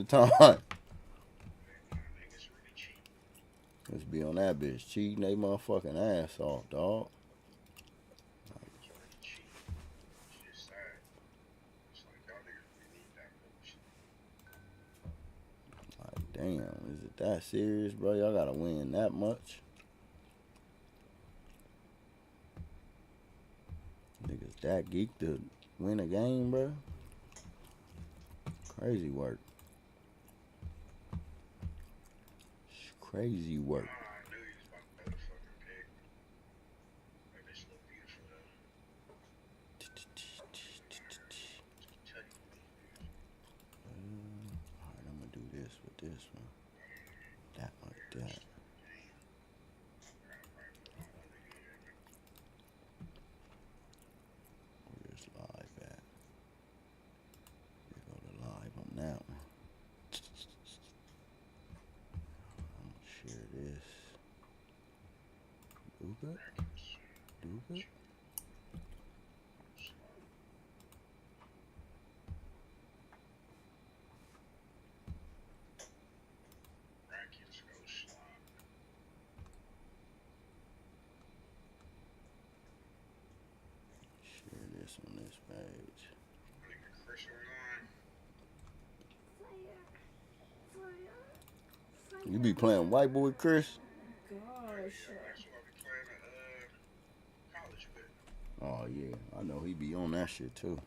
time. Let's be on that bitch cheating they motherfucking ass off, dog. Like, damn, is it that serious, bro? Y'all gotta win that much? Niggas that geek to win a game, bro? Crazy work. Crazy work. Alright, I'm gonna do this with this one. That like that. Where's live at? We go to live on that one. Share this. Do good. Do good. Share this on this page. You be playing white boy, Chris? Gosh. Oh yeah, I know he be on that shit too.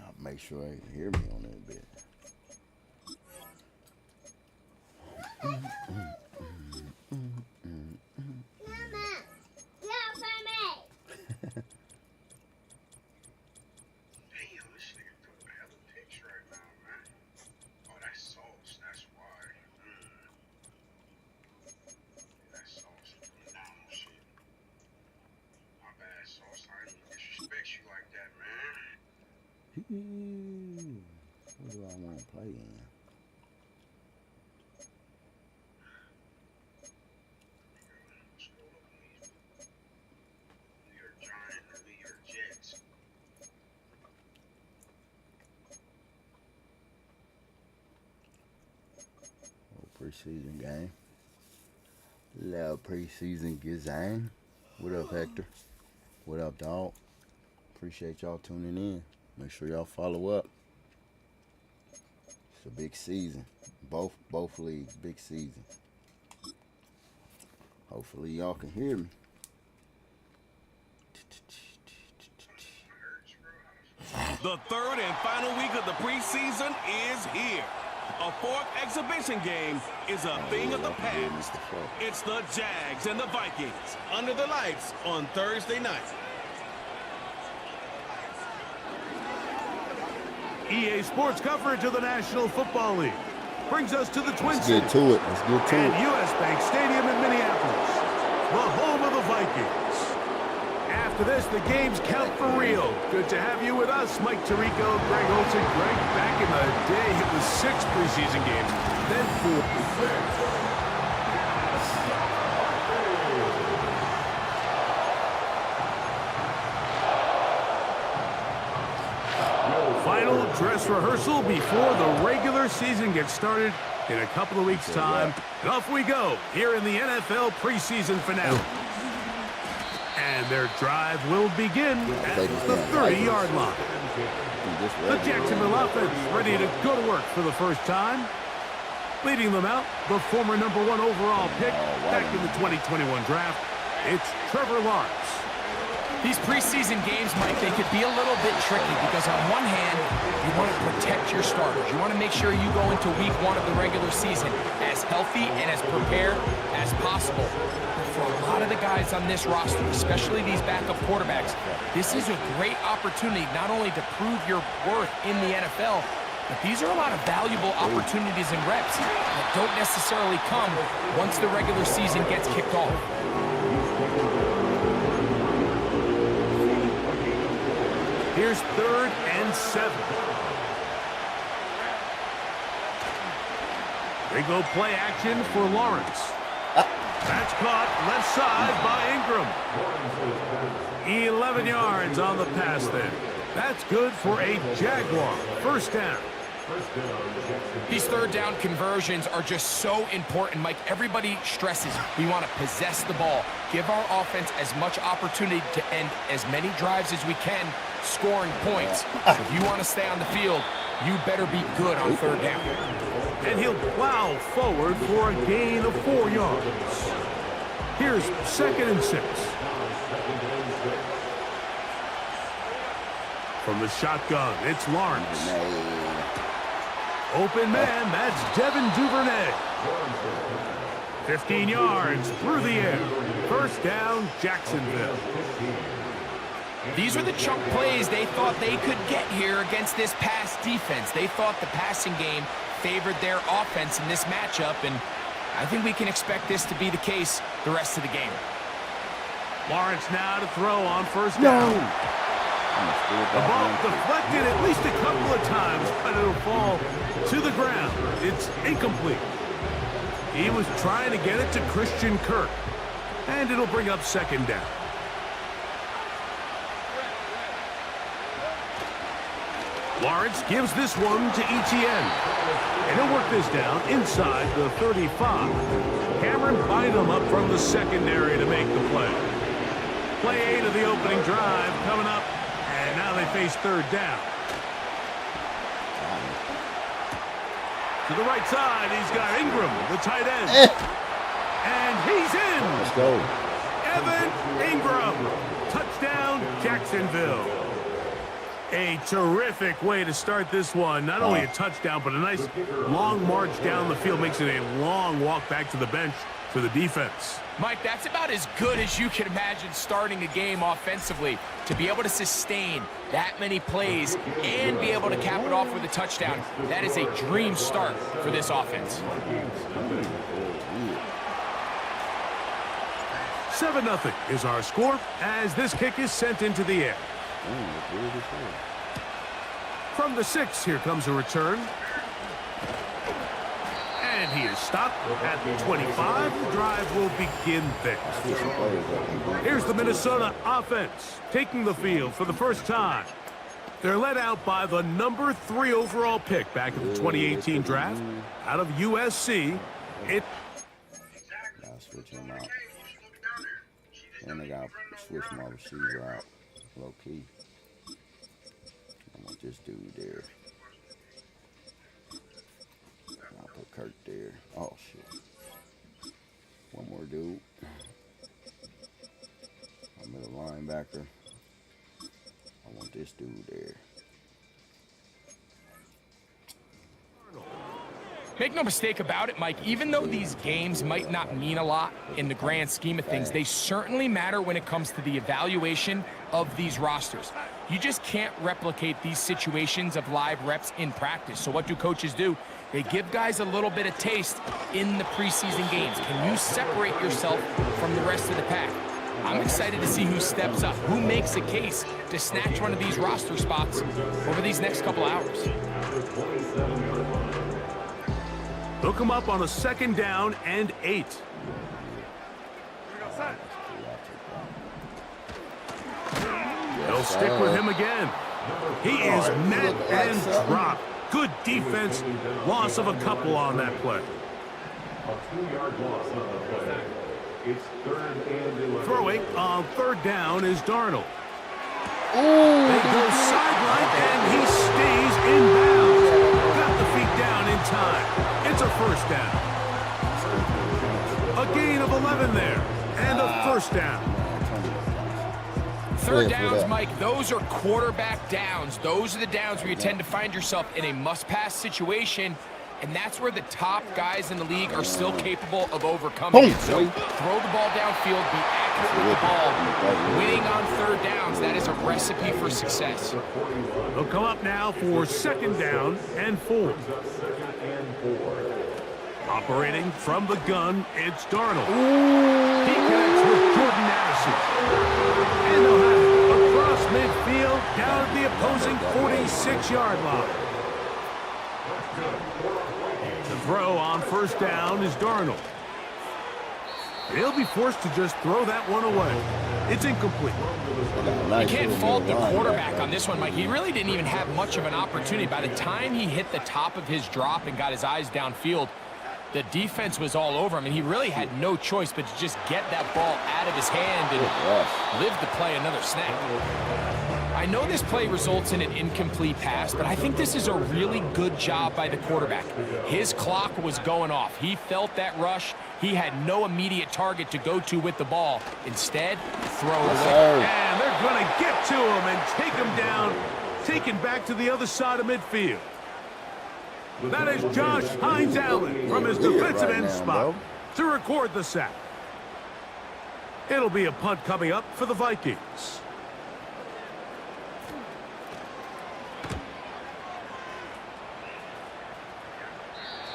I'll make sure they can hear me on that bit. What do I want to play in? Preseason game. Little preseason design. What up, Hector? What up, dog? Appreciate y'all tuning in. Make sure y'all follow up. It's a big season. Both leagues, big season. Hopefully y'all can hear me. The third and final week of the preseason is here. A fourth exhibition game is a thing of the past. It's the Jags and the Vikings under the lights on Thursday night. EA Sports coverage of the National Football League brings us to the Twin Cities. Let's get to it. Let's get to it. And US Bank Stadium in Minneapolis, the home of the Vikings. After this, the games count for real. Good to have you with us, Mike Tirico, Greg Olsen. Greg, back in the day, it was 6 preseason games, then 4. Final dress rehearsal before the regular season gets started in a couple of weeks' time. And off we go here in the NFL preseason finale. And their drive will begin at the 30-yard line. The Jacksonville offense ready to go to work for the first time. Leading them out, the former #1 overall pick back in the 2021 draft, it's Trevor Lawrence. These preseason games, Mike, they could be a little bit tricky because on one hand, you want to protect your starters. You want to make sure you go into week 1 of the regular season as healthy and as prepared as possible. But for a lot of the guys on this roster, especially these backup quarterbacks, this is a great opportunity not only to prove your worth in the NFL, but these are a lot of valuable opportunities and reps that don't necessarily come once the regular season gets kicked off. Here's 3rd and 7. They go play action for Lawrence. That's caught left side by Ingram. 11 yards on the pass there. That's good for a Jaguar. 1st down. These 3rd down conversions are just so important, Mike. Everybody stresses we want to possess the ball, give our offense as much opportunity to end as many drives as we can, scoring points. If you want to stay on the field, you better be good on 3rd down. And he'll plow forward for a gain of 4 yards. Here's 2nd and 6. From the shotgun, it's Lawrence. Open man, that's Devin Duvernay. 15 yards through the air. 1st down, Jacksonville. These are the chunk plays they thought they could get here against this pass defense. They thought the passing game favored their offense in this matchup, and I think we can expect this to be the case the rest of the game. Lawrence now to throw on 1st down. The ball deflected at least a couple of times, but it'll fall to the ground. It's incomplete. He was trying to get it to Christian Kirk, and it'll bring up 2nd down. Lawrence gives this one to Etienne, and he'll work this down inside the 35. Cameron Bynum up from the secondary to make the play. Play 8 of the opening drive coming up. And now they face 3rd down. To the right side, he's got Ingram, the tight end. And he's in. Let's go. Evan Ingram. Touchdown, Jacksonville. A terrific way to start this one. Not only a touchdown, but a nice long march down the field. Makes it a long walk back to the bench for the defense. Mike, that's about as good as you can imagine starting a game offensively. To be able to sustain that many plays and be able to cap it off with a touchdown, that is a dream start for this offense. 7-0 is our score as this kick is sent into the air. From the 6, here comes a return. And he is stopped at the 25. The drive will begin there. Here's the Minnesota offense taking the field for the first time. They're led out by the number 3 overall pick back in the 2018 draft out of USC. Gotta switch him out. And they gotta switch my receiver out. Low key. I want this dude there. I'll put Kirk there. Oh, shit. One more dude. I'm a linebacker. I want this dude there. Make no mistake about it, Mike, even though these games might not mean a lot in the grand scheme of things, they certainly matter when it comes to the evaluation of these rosters. You just can't replicate these situations of live reps in practice. So what do coaches do? They give guys a little bit of taste in the preseason games. Can you separate yourself from the rest of the pack? I'm excited to see who steps up, who makes a case to snatch one of these roster spots over these next couple hours. They'll come up on a 2nd down and 8. They'll stick with him again. He is met and dropped. Good defense. Loss of a couple on that play. Throwing on 3rd down is Darnold. They go sideline and he stays in bounds. Got the feet down in time. It's a 1st down. A gain of 11 there. And a 1st down. 3rd downs, Mike, those are quarterback downs. Those are the downs where you tend to find yourself in a must-pass situation, and that's where the top guys in the league are still capable of overcoming it. So throw the ball downfield, be accurate with the ball. Winning on 3rd downs, that is a recipe for success. They'll come up now for 2nd down and 4. Operating from the gun, it's Darnold. He connects with Jordan Addison. And they'll have it across midfield, down at the throw on first down is Darnold. He'll be forced to just throw that one away. It's incomplete. You can't fault the quarterback on this one, Mike. He really didn't even have much of an opportunity. By the time he hit the top of his drop and got his eyes downfield, the defense was all over him, and he really had no choice but to just get that ball out of his hand and live to play another snap. I know this play results in an incomplete pass, but I think this is a really good job by the quarterback. His clock was going off. He felt that rush. He had no immediate target to go to with the ball. Instead, throw it away. And they're going to get to him and take him down, taken back to the other side of midfield. That is Josh Hines Allen from his defensive end spot to record the sack. It'll be a punt coming up for the Vikings.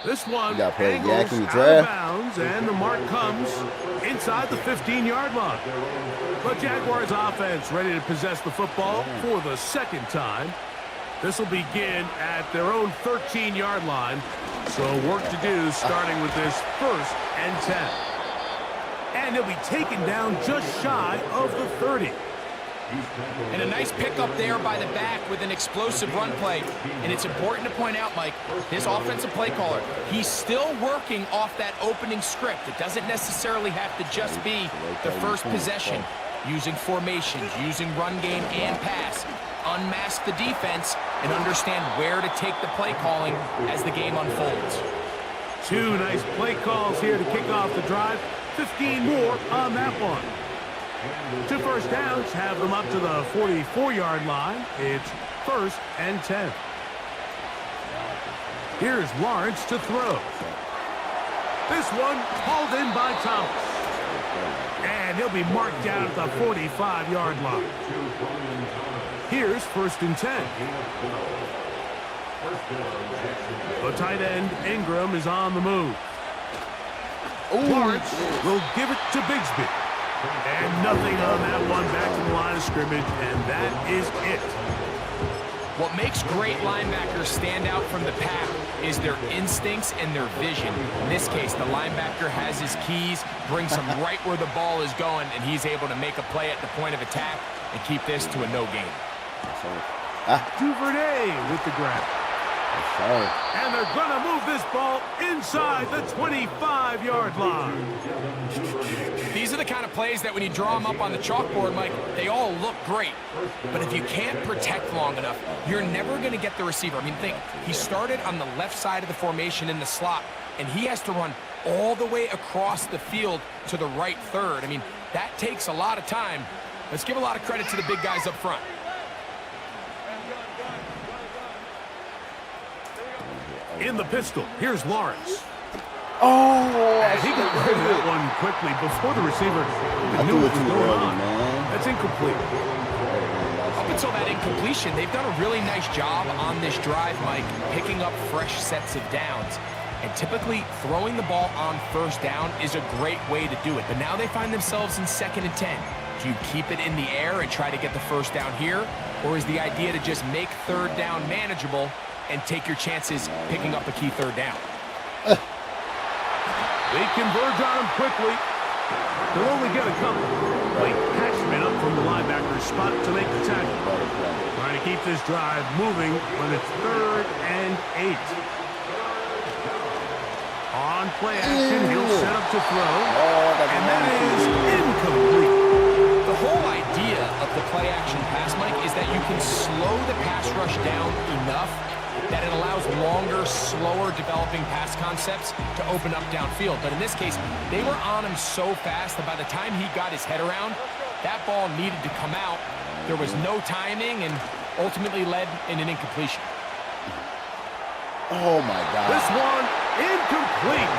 This one angles out of bounds, and the mark comes inside the 15-yard line. The Jaguars offense ready to possess the football for the second time. This will begin at their own 13-yard line. So work to do starting with this 1st and 10. And he'll be taken down just shy of the 30. And a nice pickup there by the back with an explosive run play. And it's important to point out, Mike, his offensive play caller, he's still working off that opening script. It doesn't necessarily have to just be the first possession. Using formations, using run game and pass. Unmask the defense and understand where to take the play calling as the game unfolds. 2 nice play calls here to kick off the drive. 15 more on that one. 2 first downs have them up to the 44-yard line. It's 1st and 10. Here's Lawrence to throw. This one hauled in by Thomas. And he'll be marked down at the 45-yard line. Here's 1st and 10. The tight end, Ingram, is on the move. Lawrence will give it to Bigsby. And nothing on that one back to the line of scrimmage, and that is it. What makes great linebackers stand out from the pack is their instincts and their vision. In this case, the linebacker has his keys, brings him right where the ball is going, and he's able to make a play at the point of attack and keep this to a no gain. Duvernay with the grab. And they're going to move this ball inside the 25-yard line. These are the kind of plays that when you draw them up on the chalkboard, Mike, they all look great. But if you can't protect long enough, you're never going to get the receiver. I mean, think, he started on the left side of the formation in the slot, and he has to run all the way across the field to the right third. I mean, that takes a lot of time. Let's give a lot of credit to the big guys up front. In the pistol, here's Lawrence. And he got rid of that one quickly before the receiver knew what was going on. That's incomplete. Up until that incompletion, they've done a really nice job on this drive, Mike, picking up fresh sets of downs. And typically, throwing the ball on 1st down is a great way to do it. But now they find themselves in 2nd and 10. Do you keep it in the air and try to get the 1st down here? Or is the idea to just make 3rd down manageable and take your chances picking up a key 3rd down? They converge on him quickly. They'll only get a couple. Late Hatchman up from the linebacker's spot to make the tackle. Trying to keep this drive moving when it's 3rd and 8. On play action, he'll set up to throw. And that is incomplete. The whole idea of the play action pass, Mike, is that you can slow the pass rush down enough that it allows longer, slower developing pass concepts to open up downfield. But in this case, they were on him so fast that by the time he got his head around, that ball needed to come out. There was no timing and ultimately led in an incompletion. Oh, my God. This one, incomplete.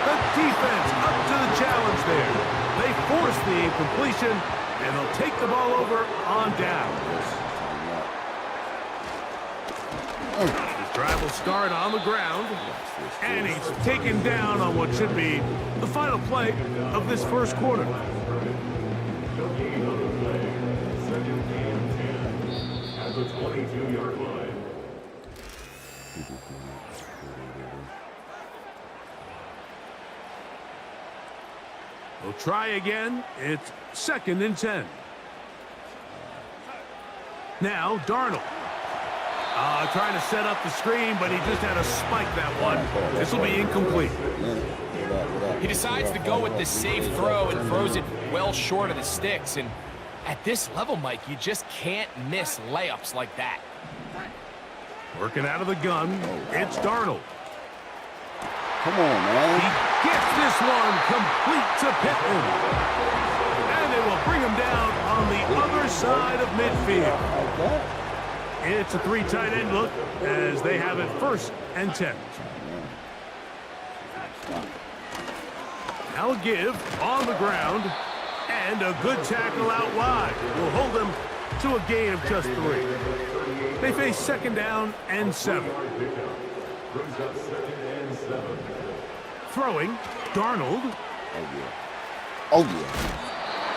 The defense up to the challenge there. They force the incompletion, and they'll take the ball over on down. His drive will start on the ground, and he's taken down on what should be the final play of this 1st quarter. At the 22-yard line. We'll try again. It's 2nd and 10. Now, Darnold. Trying to set up the screen, but he just had to spike that one. This will be incomplete. He decides to go with the safe throw and throws it well short of the sticks. And at this level, Mike, you just can't miss layups like that. Working out of the gun, it's Darnold. Come on, man. He gets this one complete to Pittman. And they will bring him down on the other side of midfield. It's a 3 tight end look as they have it 1st and 10. Now a give on the ground and a good tackle out wide will hold them to a gain of just 3. They face 2nd down and 7. Throwing, Darnold. Oh, yeah.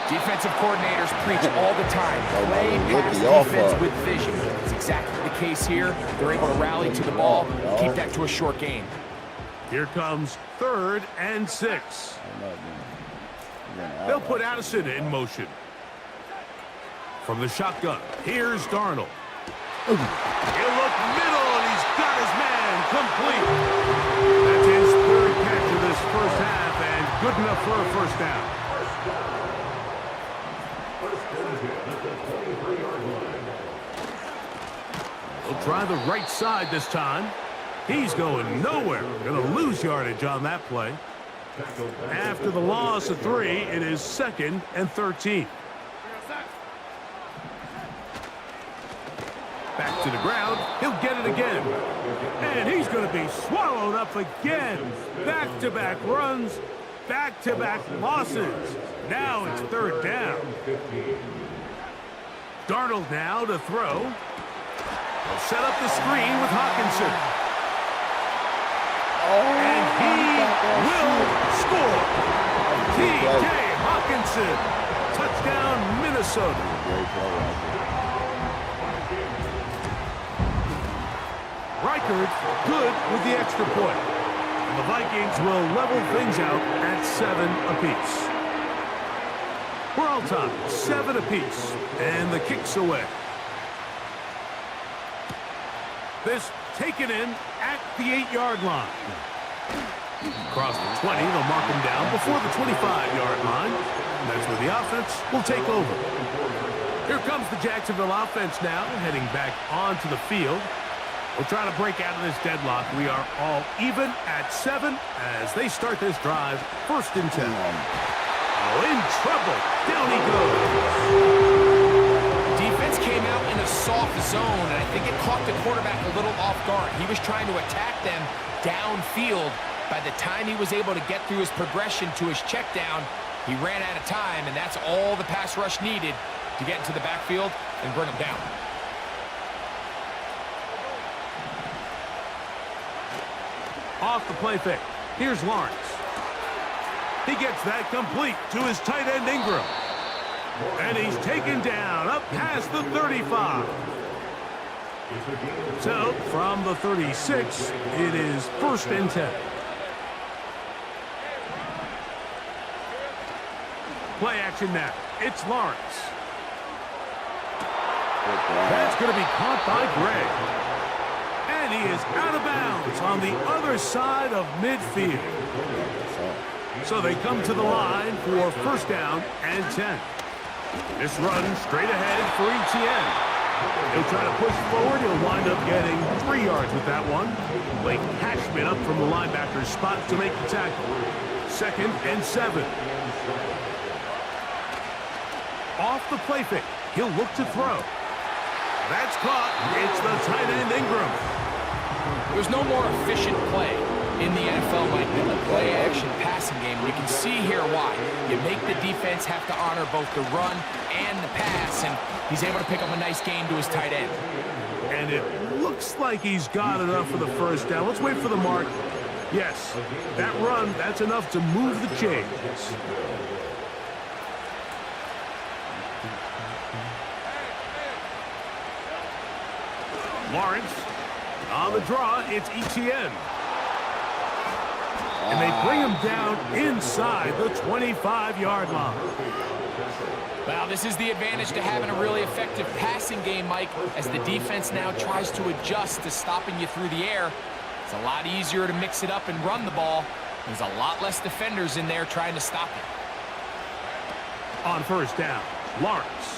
Defensive coordinators preach all the time. Play pass defense with vision. It's exactly the case here. They're able to rally to the ball, keep that to a short gain. Here comes 3rd and 6. They'll put Addison in motion. From the shotgun, here's Darnold. He'll look middle, and he's got his man complete. That's his 3rd catch of this first half, and good enough for a 1st down. He'll try the right side this time. He's going nowhere. Going to lose yardage on that play. After the loss of 3, it is 2nd and 13. Back to the ground. He'll get it again. And he's going to be swallowed up again. Back-to-back runs. Back-to-back losses. Now it's 3rd down. Darnold now to throw. He'll set up the screen with Hawkinson. And he will score. T.J. Hawkinson. Touchdown, Minnesota. Reichard good with the extra point. And the Vikings will level things out at 7 apiece. We're all tied, 7 apiece. And the kick's away. This taken in at the 8-yard line. Across the 20, they'll mark him down before the 25-yard line. And that's where the offense will take over. Here comes the Jacksonville offense now, heading back onto the field. We'll try to break out of this deadlock. We are all even at 7 as they start this drive. 1st and 10. Oh, in trouble. Down he goes. Defense came out in a soft zone, and I think it caught the quarterback a little off guard. He was trying to attack them downfield. By the time he was able to get through his progression to his check down, he ran out of time, and that's all the pass rush needed to get into the backfield and bring him down. Off the play fake. Here's Lawrence. He gets that complete to his tight end Ingram. And he's taken down up past the 35. So, from the 36, it is 1st and 10. Play action now. It's Lawrence. That's going to be caught by Gray. And he is out of bounds on the other side of midfield. So they come to the line for 1st down and 10. This run straight ahead for Etienne. He'll try to push forward. He'll wind up getting 3 yards with that one. Blake Cashman up from the linebacker's spot to make the tackle. 2nd and 7. Off the play fake. He'll look to throw. That's caught. It's the tight end Ingram. There's no more efficient play in the NFL, Mike, than the play-action passing game. You can see here why. You make the defense have to honor both the run and the pass, and he's able to pick up a nice gain to his tight end. And it looks like he's got enough for the 1st down. Let's wait for the mark. Yes, that run, that's enough to move the chains. Lawrence. On the draw, it's Etienne. And they bring him down inside the 25-yard line. Well, this is the advantage to having a really effective passing game, Mike, as the defense now tries to adjust to stopping you through the air. It's a lot easier to mix it up and run the ball. There's a lot less defenders in there trying to stop it. On first down, Lawrence.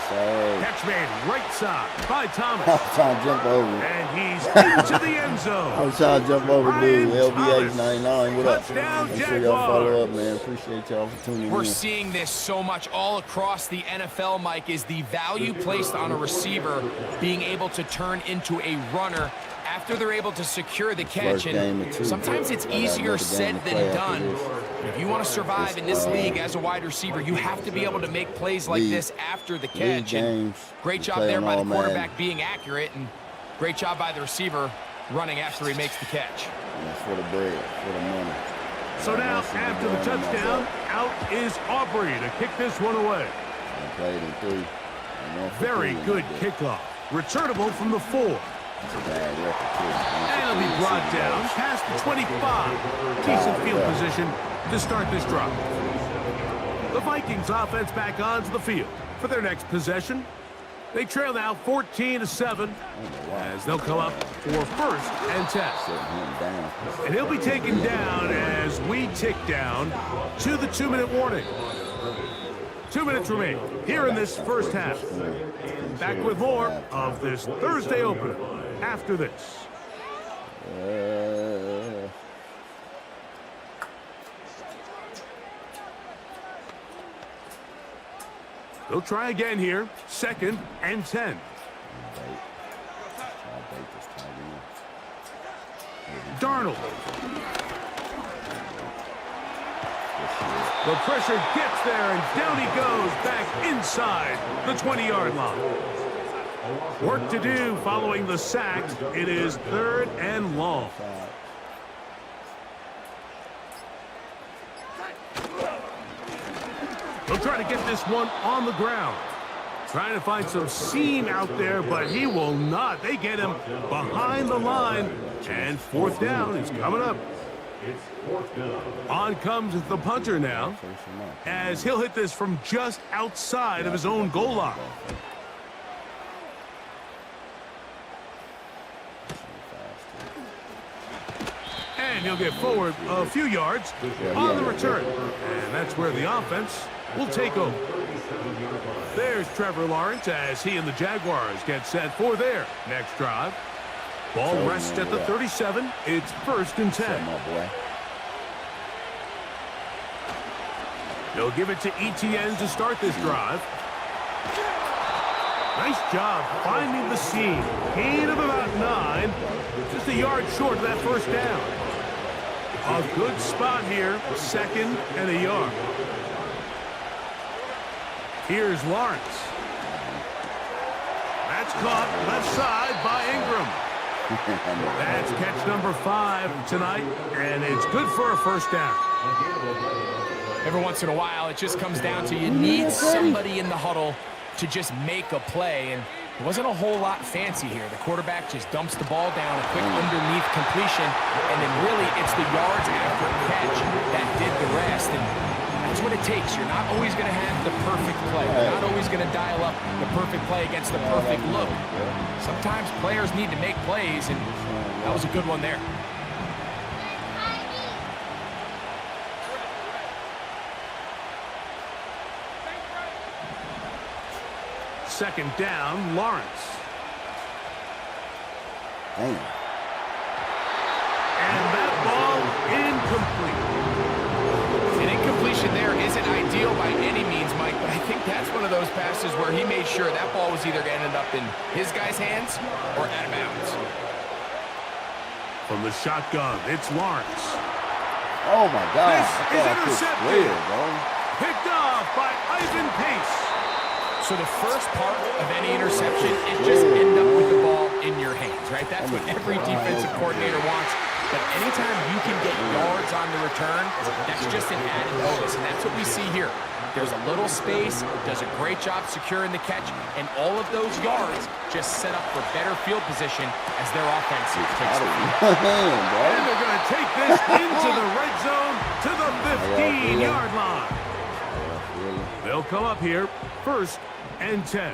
Catch made right side by Thomas. I'm trying to jump over. And he's into the end zone. I'm trying to jump over, dude. Ryan LBH 99. What up? Touchdown, Make sure y'all follow Jaguars. up, man. Appreciate y'all for tuning We're in. seeing this so much all across the NFL, Mike, is the value placed on a receiver being able to turn into a runner after they're able to secure the catch. First game of two. Sometimes it's I got easier another game said to than play after done. this. If you want to survive in this league as a wide receiver, you have to be able to make plays like this after the catch. And great job there by the quarterback being accurate, and great job by the receiver running after he makes the catch. That's for the bread, for the money. So now, after the touchdown, out is Aubrey to kick this one away. I played in 3. Very good kickoff. Returnable from the 4. It's a bad record, too. And it'll be brought down past the 25. Decent field position to start this drive. The Vikings offense back onto the field for their next possession. They trail now 14-7 as they'll come up for first and 10. And he'll be taken down as we tick down to the 2-minute warning. 2 minutes remain here in this first half. Back with more of this Thursday opener after this. They'll try again here. 2nd and 10. Darnold. The pressure gets there, and down he goes back inside the 20-yard line. Work to do following the sack. It is 3rd and long. He'll try to get this one on the ground. Trying to find some seam out there, but he will not. They get him behind the line, and 4th down is coming up. On comes the punter now, as he'll hit this from just outside of his own goal line. And he'll get forward a few yards on the return. And that's where the offense will take over. There's Trevor Lawrence as he and the Jaguars get set for their next drive. Ball rests at the 37. It's 1st and 10. They'll give it to Etienne to start this drive. Nice job finding the seam. Gain of about 9. Just a yard short of that first down. A good spot here. 2nd and a yard. Here's Lawrence. That's caught left side by Ingram. That's catch number 5 tonight, and it's good for a first down. Every once in a while, it just comes down to you need somebody in the huddle to just make a play, and it wasn't a whole lot fancy here. The quarterback just dumps the ball down, a quick underneath completion, and then really it's the yards after catch that did the rest, and that's what it takes. You're not always going to have the perfect play. You're not always going to dial up the perfect play against the perfect look. Sometimes players need to make plays, and that was a good one there. Second down, Lawrence. Damn. And that ball incomplete. An incompletion there isn't ideal by any means, Mike, but I think that's one of those passes where he made sure that ball was either going to end up in his guy's hands or out of bounds. From the shotgun, it's Lawrence. Oh, my God. This is intercepted. Bro. Picked off by Ivan Pace. So the first part of any interception is just end up with the ball in your hands, right? That's what every defensive coordinator wants. But anytime you can get yards on the return, that's just an added bonus, and that's what we see here. There's a little space, does a great job securing the catch, and all of those yards just set up for better field position as their offense takes the field. And they're going to take this into the red zone to the 15-yard line. They'll come up here, 1st and 10.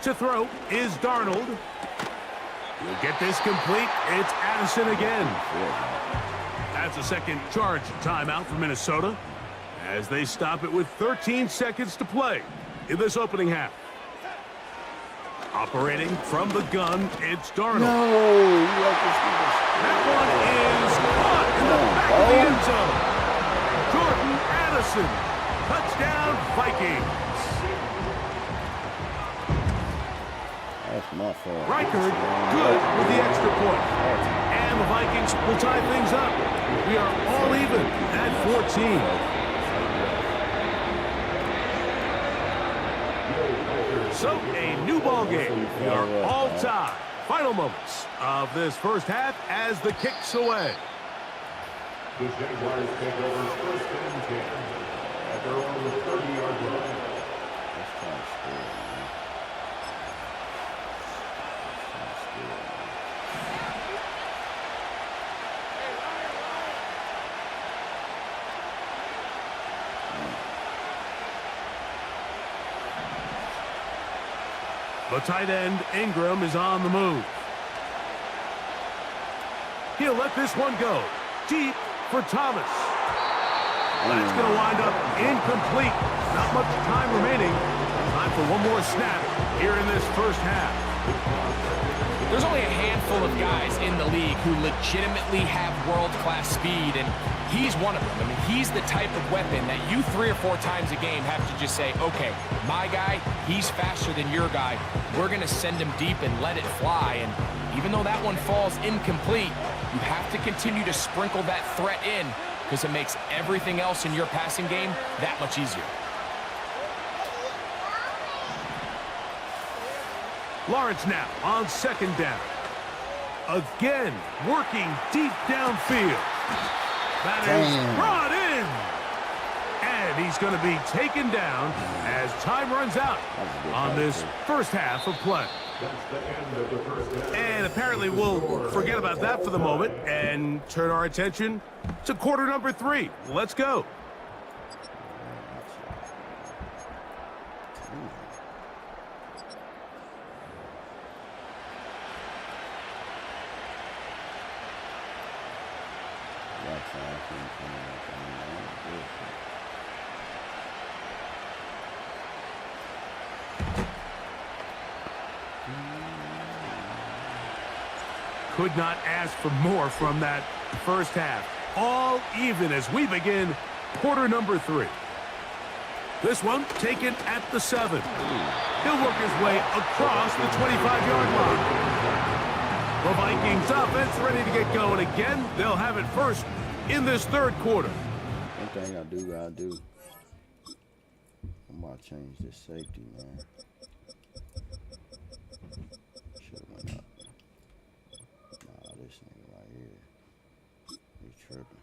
To throw is Darnold. He'll get this complete. It's Addison again. That's a second charge timeout for Minnesota as they stop it with 13 seconds to play in this opening half. Operating from the gun, it's Darnold. That one is caught in the back of the end zone. Jordan Addison, touchdown Vikings. That's my fault. Reichard, good with the extra point. And the Vikings will tie things up. We are all even at 14. So, a new ball game. We are all tied. Final moments of this first half as the kick's away. The Jaguars take over 1st and 10 at their own 30-yard line. That's kind of scary, man. The tight end, Ingram, is on the move. He'll let this one go. Deep for Thomas. That's going to wind up incomplete. Not much time remaining. Time for one more snap here in this first half. There's only a handful of guys in the league who legitimately have world-class speed, and he's one of them. I mean, he's the type of weapon that you 3 or 4 times a game have to just say, okay, my guy, he's faster than your guy. We're going to send him deep and let it fly. And even though that one falls incomplete, you have to continue to sprinkle that threat in because it makes everything else in your passing game that much easier. Lawrence now on 2nd down. Again, working deep downfield. That is brought in. And he's going to be taken down as time runs out on this first half of play. And apparently we'll forget about that for the moment and turn our attention to quarter number 3. Let's go. Could not ask for more from that first half. All even as we begin quarter number 3. This one taken at the 7. He'll work his way across the 25-yard line. The Vikings offense ready to get going again. They'll have it first in this 3rd quarter. One thing I do. I'm about to change this safety, man. Should've went up. Nah, this nigga right here. He tripping.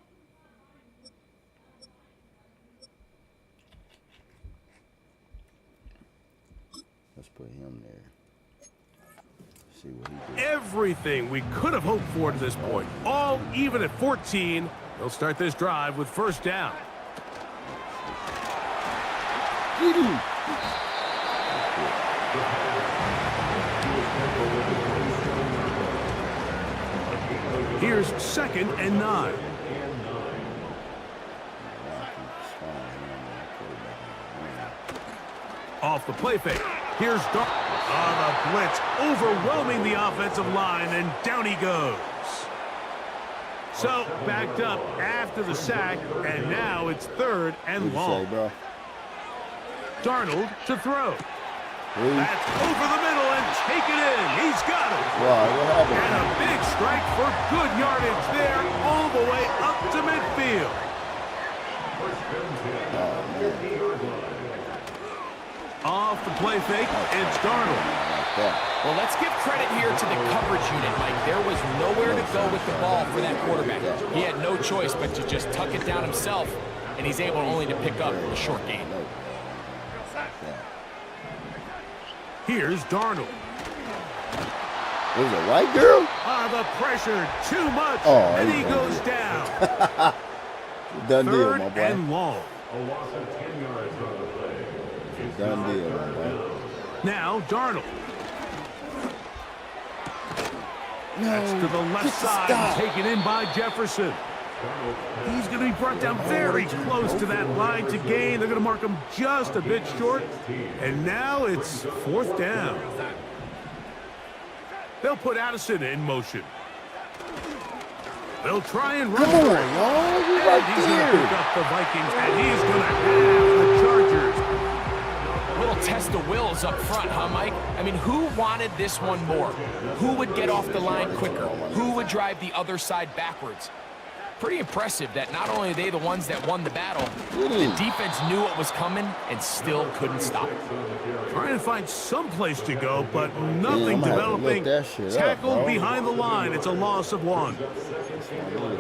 Let's put him there. See what he does. Everything we could have hoped for to this point. All even at 14. They'll start this drive with 1st down. Here's 2nd and 9. Off the play fake. Here's Dark on the blitz, overwhelming the offensive line, and down he goes. So, backed up after the sack, and now it's 3rd and long. Darnold to throw. That's over the middle and taken in. He's got it. And a big strike for good yardage there all the way up to midfield. Off the play fake, it's Darnold. Well, let's give credit here to the coverage unit, Mike. There was nowhere to go with the ball for that quarterback. He had no choice but to just tuck it down himself, and he's able only to pick up a short gain. Here's Darnold. Was it a white girl? The pressure, too much, Oh, and he goes down. Done deal, Third my boy. and long. A loss of 10 yards on the play. Done deal, my boy. Now Darnold. No, That's to the left side, and taken in by Jefferson. He's going to be brought down very close to that line to gain. They're going to mark him just a bit short. And now it's 4th down. They'll put Addison in motion. They'll try and run. Come on, y'all. We right He's going to there. pick up the Vikings, and he's going to have the Chargers. Little test of wills up front, huh, Mike? I mean, who wanted this one more? Who would get off the line quicker? Who would drive the other side backwards? Pretty impressive that not only are they the ones that won the battle, the defense knew what was coming and still couldn't stop it. Trying to find some place to go, but nothing I'm gonna have to developing. look that shit up, Tackled bro. behind the line. It's a loss of 1.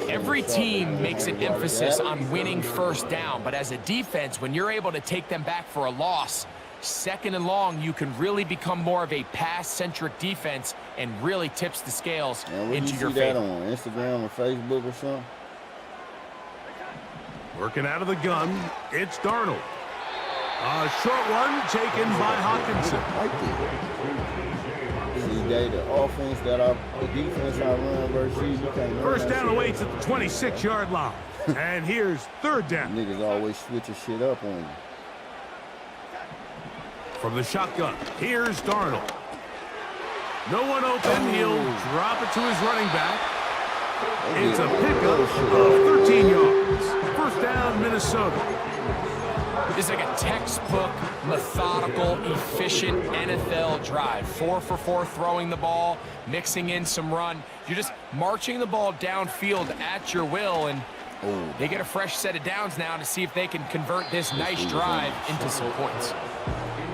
Every team makes an emphasis on winning first down, but as a defense, when you're able to take them back for a loss, 2nd and long, you can really become more of a pass-centric defense and really tips the scales Man, into your you see that favor. on Instagram or Facebook or something? Working out of the gun, it's Darnold. A short one taken by Hawkinson. Right there. See, they the offense that the defense I run versus you can't run First that down shit. awaits at the 26-yard line. And here's 3rd down. Niggas always switching shit up on you. From the shotgun, here's Darnold. No one open. He'll drop it to his running back. It's a pickup of 13 yards. First down, Minnesota. This is like a textbook, methodical, efficient NFL drive. 4 for 4 throwing the ball, mixing in some run. You're just marching the ball downfield at your will, and they get a fresh set of downs now to see if they can convert this nice drive into some points.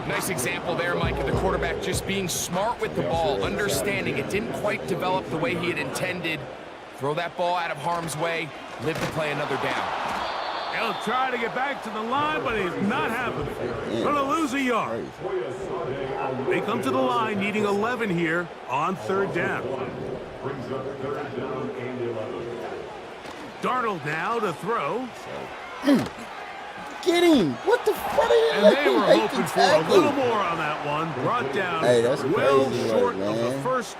Nice example there, Mike, of the quarterback just being smart with the ball, understanding it didn't quite develop the way he had intended. Throw that ball out of harm's way, live to play another down. He'll try to get back to the line, but it's not happening. Gonna lose a yard. They come to the line needing 11 here on 3rd down. Brings up 3rd down and 11. Darnold now to throw. Get him! What the fuck? And they were hoping for a little more on that one. Brought down Hey, that's well crazy short work, of the man. first.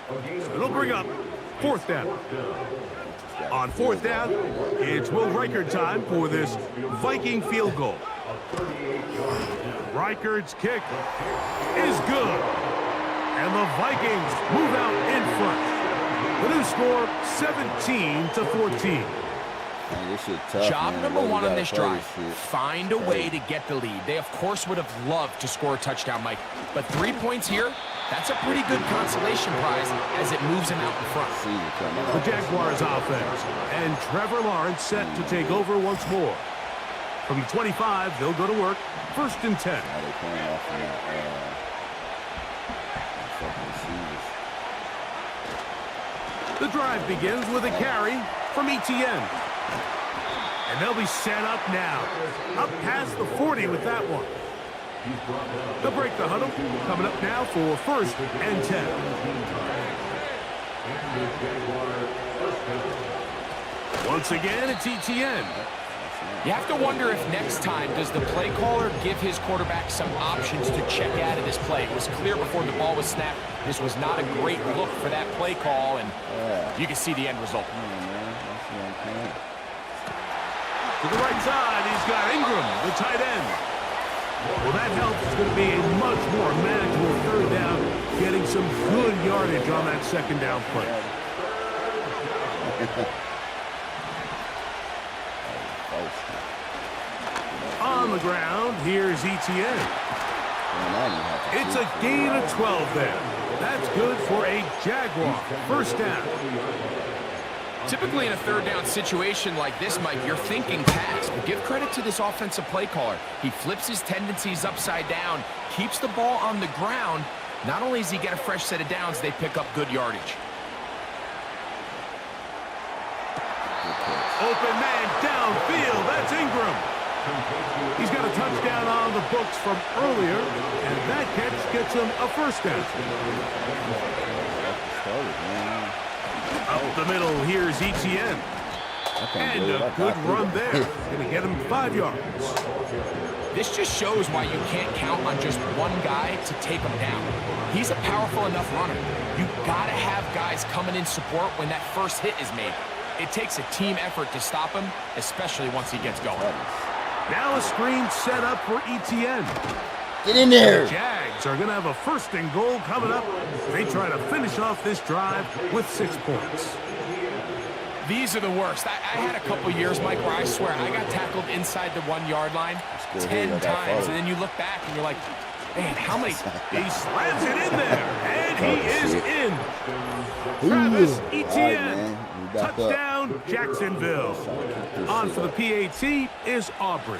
It'll bring up 4th down. On 4th down, it's Will Reichard time for this Viking field goal. Reichard's kick is good. And the Vikings move out in front. The new score, 17-14. Man, this shit tough, Job man. number Really 1 on gotta this play drive, shit. find a way to get the lead. They, of course, would have loved to score a touchdown, Mike. But 3 points here, that's a pretty good consolation prize as it moves them out in front. See you coming The up. Jaguars offense. And Trevor Lawrence set to take over once more. From the 25, they'll go to work. 1st and 10. Now they playing off of that, fucking receivers. The drive begins with a carry from ETN. And they'll be set up now. Up past the 40 with that one. They'll break the huddle. Coming up now for 1st and 10. Once again, it's ETN. You have to wonder if next time does the play caller give his quarterback some options to check out of this play. It was clear before the ball was snapped this was not a great look for that play call, and you can see the end result. To the right side, he's got Ingram, the tight end. Well, that helps. It's going to be a much more manageable 3rd down, getting some good yardage on that 2nd down play. On the ground, here's ETN. It's a gain of 12 there. That's good for a Jaguar. 1st down. Typically in a third down situation like this, Mike, you're thinking pass. But give credit to this offensive play caller. He flips his tendencies upside down, keeps the ball on the ground. Not only does he get a fresh set of downs, they pick up good yardage. Open man downfield. That's Ingram. He's got a touchdown on the books from earlier, and that catch gets him a first down. Up the middle, here's Etienne. And a good run there. Going to get him 5 yards. This just shows why you can't count on just one guy to take him down. He's a powerful enough runner. You got to have guys coming in support when that first hit is made. It takes a team effort to stop him, especially once he gets going. Now a screen set up for Etienne. Get in there. The Jags are going to have a first and goal coming up. They try to finish off this drive with 6 points. These are the worst. I had a couple years, Mike, where I swear I got tackled inside the 1 yard line 10 times, and then you look back and you're like, man, how many? He slams it in there, and he is in. Travis Etienne, touchdown, Jacksonville. On for the PAT is Aubrey.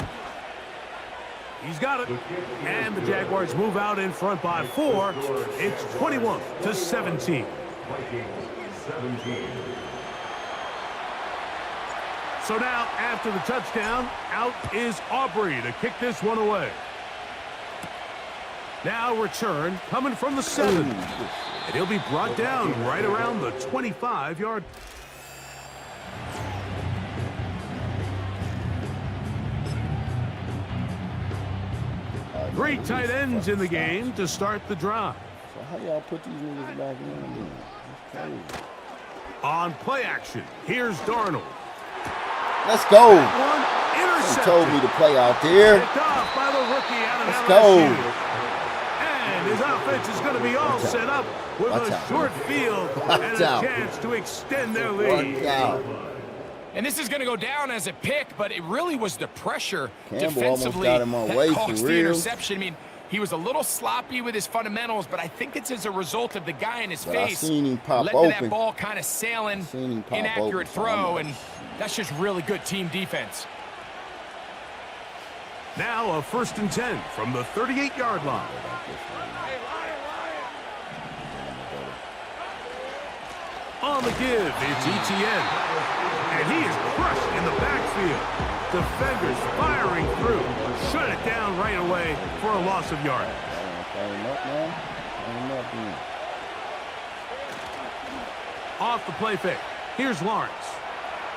He's got it, and the Jaguars move out in front by 4. It's 21-17. So now, after the touchdown, out is Aubrey to kick this one away. Now return coming from the 7. And he'll be brought down right around the 25-yard. Three tight ends in the game to start the drive. So how y'all put these niggas back in? That's crazy. On play action, here's Darnold. Let's go. One He intercepted. told me to play out there. Picked off by the rookie out of Let's LSU. go. And his offense is going to be all set up with Watch a out. short field Watch and a out. chance to extend their lead. Watch out. And this is going to go down as a pick, but it really was the pressure Campbell almost defensively got him on that way for caused the real. interception. I mean, he was a little sloppy with his fundamentals, but I think it's as a result of the guy in his But I face seen him pop letting that open. ball kind of sailing, Seen him pop inaccurate open, so throw, I'm and that's just really good team defense. Now a 1st and 10 from the 38-yard line. On the give, it's Etienne. And he is crushed in the backfield. Defenders firing through. Shut it down right away for a loss of yardage. Off the play fake. Here's Lawrence.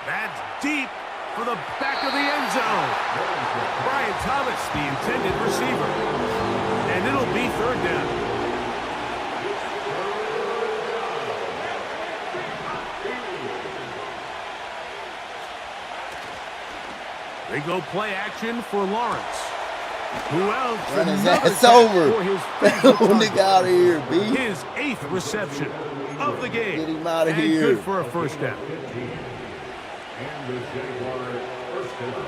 That's deep for the back of the end zone. Brian Thomas, the intended receiver. And it'll be 3rd down. They go play action for Lawrence. Who else? Run his Another ass sack over. for his favorite Nigga target. out of here, B. His 8th reception of the game. Get him outta and here. good for a first down. And the Jaguars first down.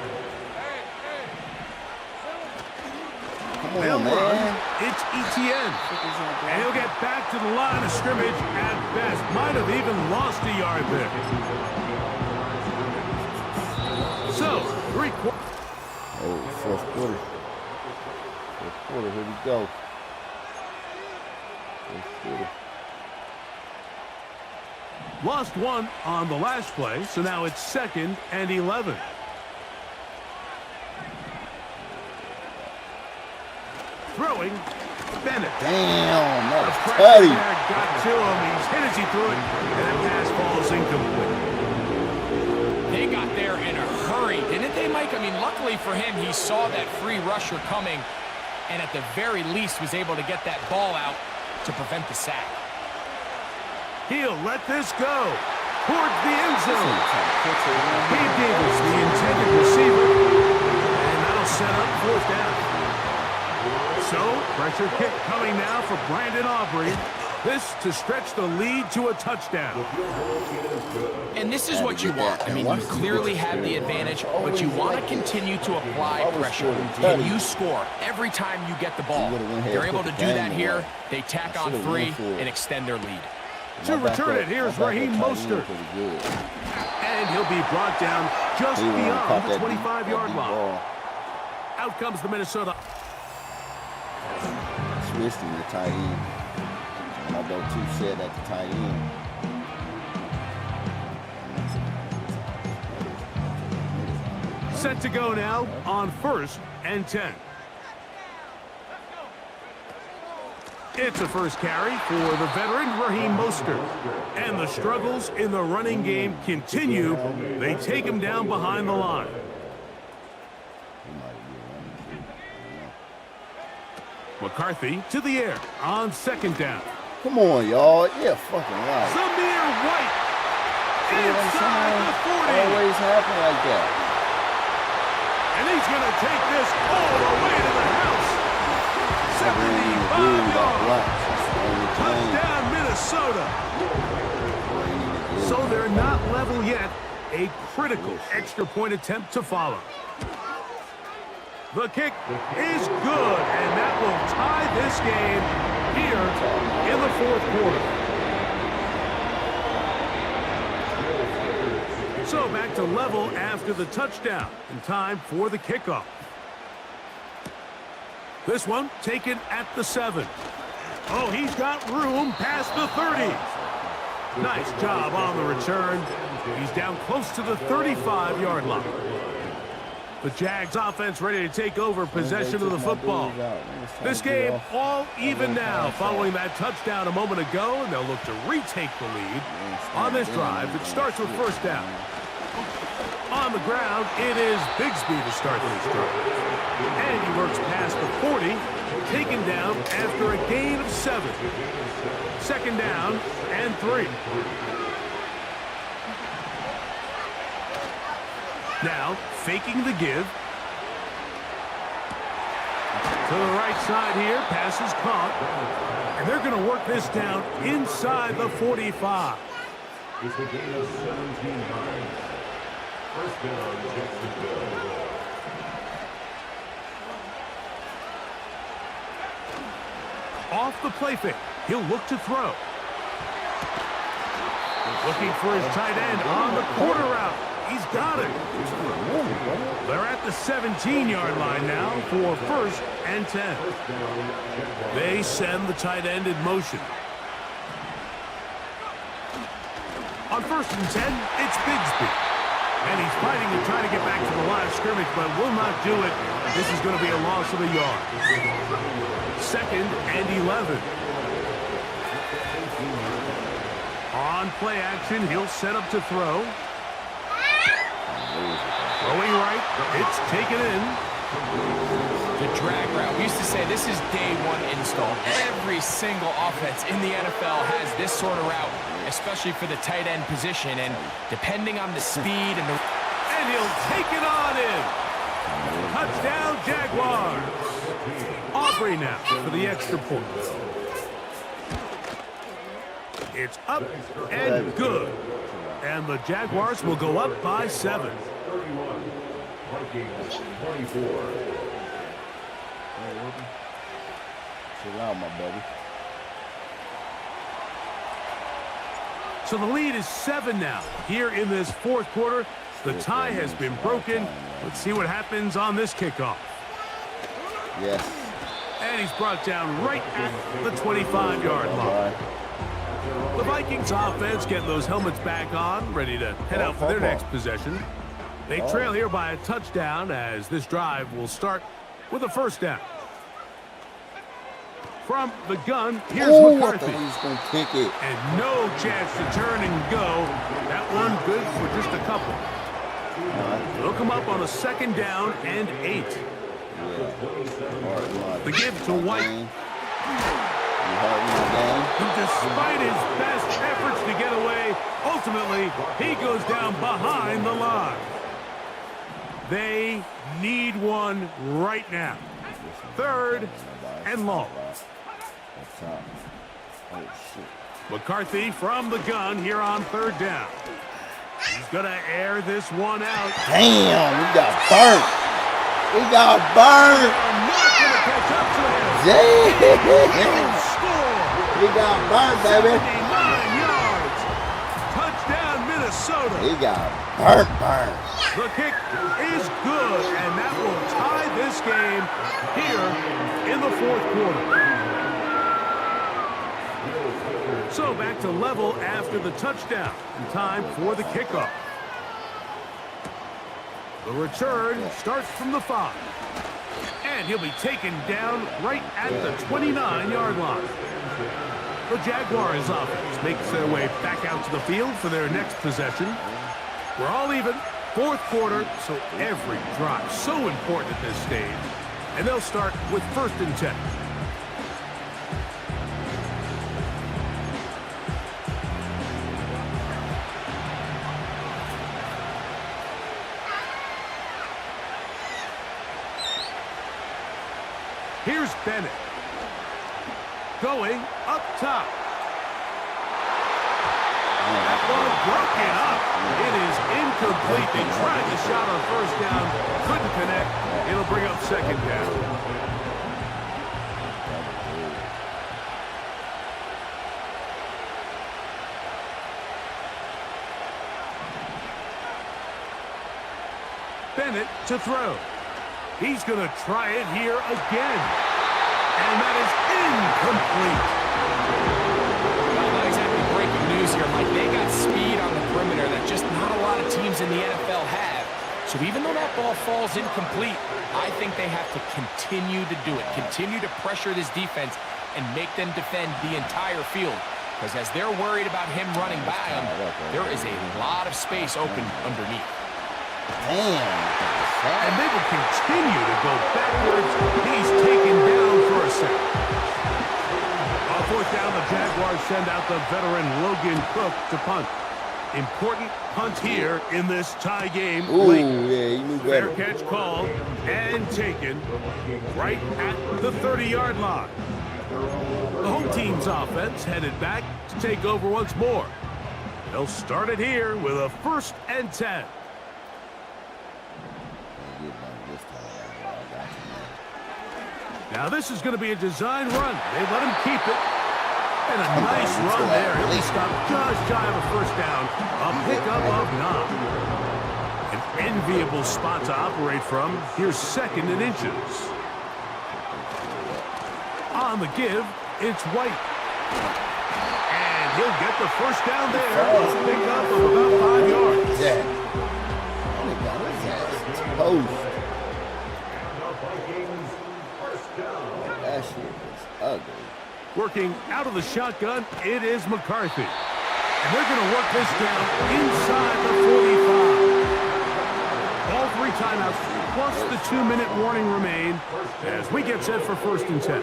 Come They'll on, run. man. It's Etienne. And he'll get back to the line of scrimmage at best. Might have even lost a yard there. So, 3 quarters. Oh, 4th quarter. 4th quarter, here we go. 4th quarter. Lost 1 on the last play, so now it's 2nd and 11. Throwing, Bennett. Damn, that The was pressure cutty. there got to him. He's hit as he threw it, and that pass falls incomplete. They got there in a hurry, didn't they, Mike? I mean, luckily for him, he saw that free rusher coming, and at the very least was able to get that ball out to prevent the sack. He'll let this go towards the end zone. Gabe Davis, the intended receiver, and that'll set up 4th down. So, pressure kick coming now for Brandon Aubrey. This to stretch the lead to a touchdown. And this is what you want. I mean, you clearly have the advantage, but you want to continue to apply pressure. Can you score every time you get the ball? They're able to do that here. They tack on 3 and extend their lead. To return it, here's Raheem Mostert. And he'll be brought down just beyond the 25-yard line. Out comes the Minnesota. Switched him to tight end. My go-to set at the tight end. Set to go now on 1st and 10. It's a first carry for the veteran Raheem Mostert. And the struggles in the running game continue. They take him down behind the line. McCarthy to the air on 2nd down. Come on, y'all. Yeah, fucking right. Zamir White. Inside the 40. Always happen like that. And he's going to take this all the way to the house. 75 yards. Touchdown, Minnesota. So they're not level yet. A critical extra point attempt to follow. The kick is good, and that will tie this game here in the 4th quarter. So back to level after the touchdown, and time for the kickoff. This one taken at the 7. Oh, he's got room past the 30. Nice job on the return. He's down close to the 35-yard line. The Jags offense ready to take over possession of the football. This game all even now following that touchdown a moment ago, and they'll look to retake the lead on this drive. It starts with 1st down. On the ground, it is Bigsby to start this drive. And he works past the 40, taken down after a gain of 7. 2nd down and 3. Now, faking the give. To the right side here, pass is caught. And they're going to work this down inside the 45. It's a gain of 17-9. 1st down, Jacksonville. Off the play fake, he'll look to throw. Looking for his tight end on the quarter route. He's got it. They're at the 17-yard line now for 1st and 10. They send the tight end in motion. On 1st and 10, it's Bigsby. And he's fighting and trying to get back to the line of scrimmage, but will not do it. This is going to be a loss of a yard. 2nd and 11. On play action, he'll set up to throw. Throwing right, it's taken in. The drag route. We used to say this is day 1 install. Every single offense in the NFL has this sort of route, especially for the tight end position. And depending on the speed and the... And he'll take it on in. Touchdown, Jaguars. Aubrey now for the extra point. It's up and good. And the Jaguars will go up by 7. 31. Vikings 24. Chill out, my buddy. So the lead is 7 now. Here in this 4th quarter, the tie has been broken. Let's see what happens on this kickoff. Yes. And he's brought down right at the 25-yard line. The Vikings offense getting those helmets back on, ready to head out for their next possession. They trail here by a touchdown as this drive will start with a 1st down. From the gun, here's McCarthy. I thought he was going to kick it. And no chance to turn and go. That one good for just a couple. They'll come up on a 2nd down and 8. The give to White. Who, despite his best efforts to get away, ultimately, he goes down behind the line. They need one right now. 3rd and long. McCarthy from the gun here on 3rd down. He's going to air this one out. Damn, we got burnt. We got burnt. I'm not going to catch up to him. Damn. Score. We got burnt, baby. 79 yards. further. He got burnt. The kick is good, and that will tie this game here in the fourth quarter. So back to level after the touchdown. And time for the kickoff. The return starts from the 5. And he'll be taken down right at the 29-yard line. The Jaguars offense makes their way back out to the field for their next possession. We're all even. Fourth quarter, so every drive so important at this stage. And they'll start with 1st and 10. Here's Bennett. Going up top. That ball broken up. It is incomplete. They tried the shot on 1st down. Couldn't connect. It'll bring up 2nd down. Bennett to throw. He's going to try it here again. And that is incomplete. Well, not exactly breaking news here, Mike. They got speed on the perimeter that just not a lot of teams in the NFL have. So even though that ball falls incomplete, I think they have to continue to do it. Continue to pressure this defense and make them defend the entire field. Because as they're worried about him running by them, there is a lot of space open underneath. Damn. And they will continue to go backwards. He's taken down for a sack. On 4th down, the Jaguars send out the veteran Logan Cook to punt. Important punt here in this tie game. Ooh, yeah, he knew better. Fair catch called and taken right at the 30-yard line. The home team's offense headed back to take over once more. They'll start it here with a 1st and 10. Now this is going to be a design run. They let him keep it. And a nice run there. He'll stop just shy of a 1st down. A pickup of 9. An enviable spot to operate from. Here's 2nd and inches. On the give, it's White. And he'll get the 1st down there. A pickup of about 5 yards. Post. That shit is ugly. Working out of the shotgun, it is McCarthy. And they're going to work this down inside the 45. All 3 timeouts, plus the 2-minute warning remain as we get set for 1st and 10.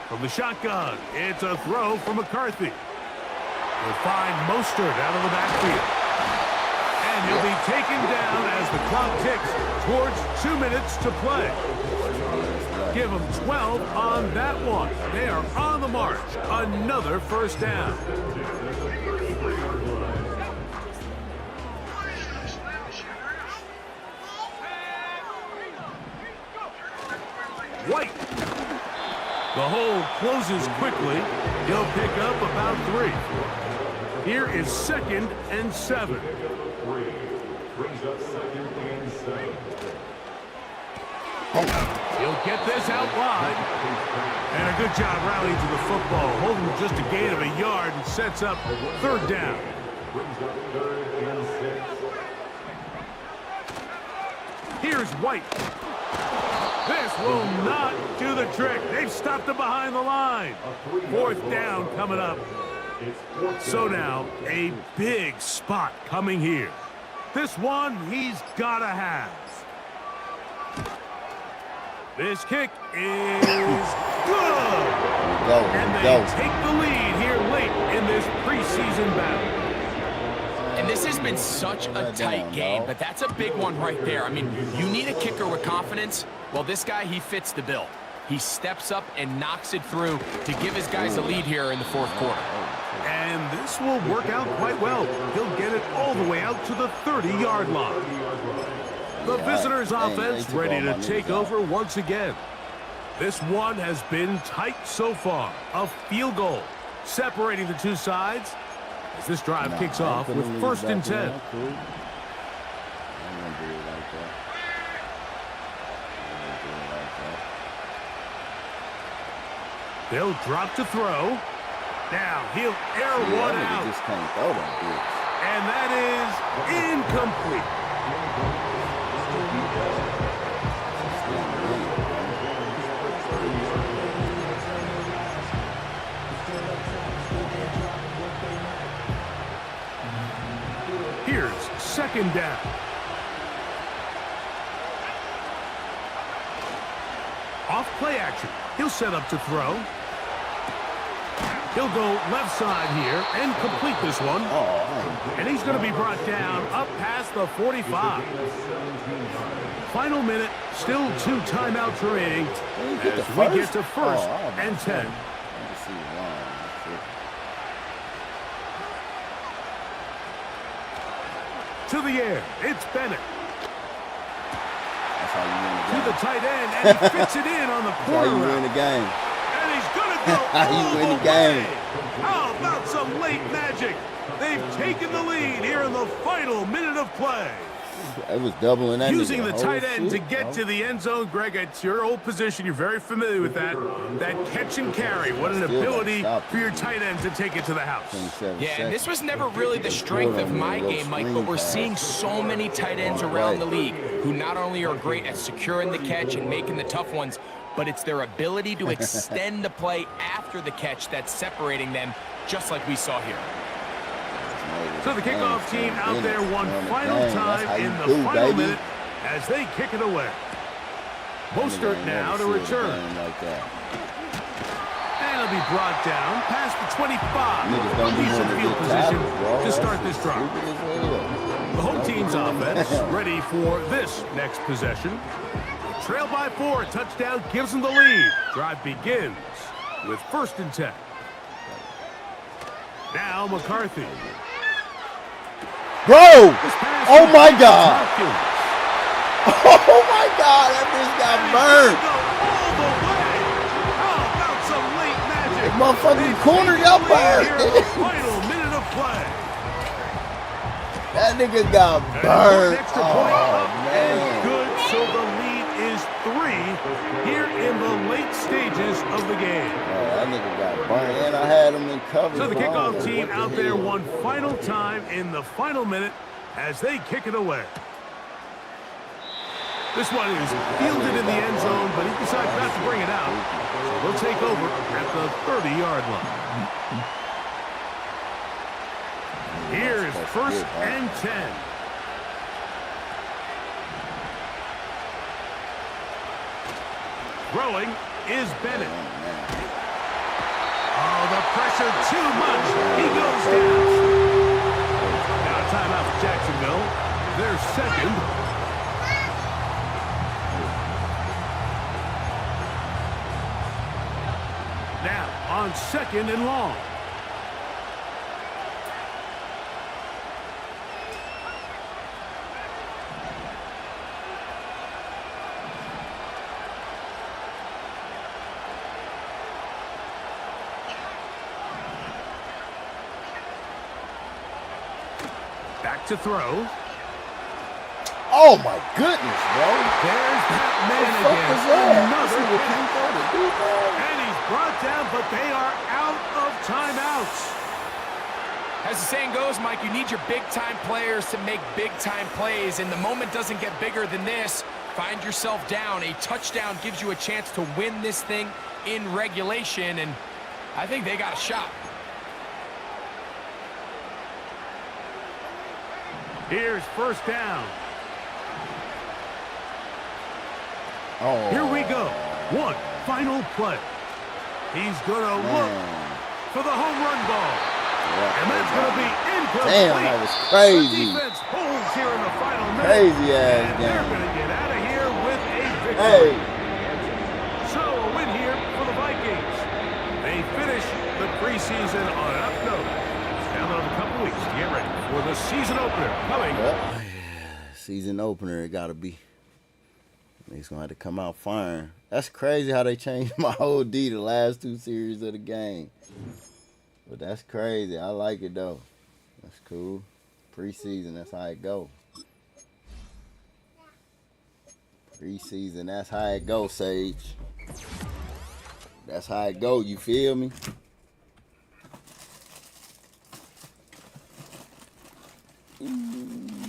From the shotgun, it's a throw for McCarthy. He'll find Mostert out of the backfield. And he'll be taken down as the clock ticks towards 2 minutes to play. Give them 12 on that one. They are on the march. Another 1st down. White. The hole closes quickly. He'll pick up about 3. Here is 2nd and 7. Brings up 2nd and 7. He'll get this out wide. And a good job rallying to the football. Holding just a gain of a yard and sets up 3rd down. Brings up 3rd and 6. Here's White. This will not do the trick. They've stopped him behind the line. 4th down coming up. So now, a big spot coming here. This one he's got to have. This kick is good. And they take the lead here late in this preseason battle. And this has been such a tight game, but that's a big one right there. I mean, you need a kicker with confidence. Well, this guy, he fits the bill. He steps up and knocks it through to give his guys a lead here in the 4th quarter. And this will work out quite well. He'll get it all the way out to the 30-yard line. The visitors' offense ready to take over once again. This one has been tight so far. A field goal separating the two sides. As this drive kicks off with 1st and 10. Cool. I don't want to do it like that. They'll drop to throw. Now he'll air one out. Just can't throw that bitch. And that is incomplete. Here's 2nd down. Off play action. He'll set up to throw. He'll go left side here and complete this one. And he's going to be brought down up past the 45. Final minute, still 2 timeouts remaining as we get to 1st and 10. To the air, it's Bennett. To the tight end, and he fits it in on the corner. That's how you win the game. And he's going to go How you all win the the game. way. How about some late magic? They've taken the lead here in the final minute of play. It was doubling that. Using the tight end to get to the end zone, Greg, it's your old position. You're very familiar with that. That catch and carry. What an ability for your tight end to take it to the house. Yeah, and this was never really the strength of my game, Mike, but we're seeing so many tight ends around the league who not only are great at securing the catch and making the tough ones, but it's their ability to extend the play after the catch that's separating them, just like we saw here. So the kickoff team out there one final time in the final minute as they kick it away. Mostert now to return. And he'll be brought down past the 25. Decent field position to start this drive. The home team's offense ready for this next possession. Trail by 4, touchdown gives them the lead. Drive begins with 1st and 10. Now McCarthy. Bro! Oh my God! Oh my God! That bitch got burned! The motherfucking corner got burned! Final minute of play. That nigga got burned! Extra Oh point up and man! good, so the lead is 3 here in the late stages of the game. That nigga got burned, and I had him in cover. So the kickoff team out there one final time in the final minute as they kick it away. This one is fielded in the end zone, but he decides not to bring it out. So they'll take over at the 30-yard line. Here's 1st and 10. Throwing is Bennett. Oh, the pressure too much. He goes down. Now a timeout for Jacksonville. Their 2nd. Now on 2nd and long. Back to throw. Oh my goodness, bro! There's that man What the fuck was that? again. And he's brought down, but they are out of timeouts. As the saying goes, Mike, you need your big-time players to make big-time plays, and the moment doesn't get bigger than this. Find yourself down. A touchdown gives you a chance to win this thing in regulation, and I think they got a shot. Here's 1st down. Oh. Here we go. One final play. He's going to look for the home run ball. And that's going to be incomplete. Damn, that was crazy. The defense holds here in the final minute. Crazy ass and they're game. going to get out of here with a victory. Hey. So a win here for the Vikings. They finish the preseason on an up note. Now another couple weeks to get ready for the season opener coming. Season opener, it gotta be. He's gonna have to come out firing. That's crazy how they changed my OD the last 2 series of the game. But that's crazy. I like it though. That's cool. Preseason, that's how it go. Preseason, that's how it go, Sage. That's how it go, you feel me? I'm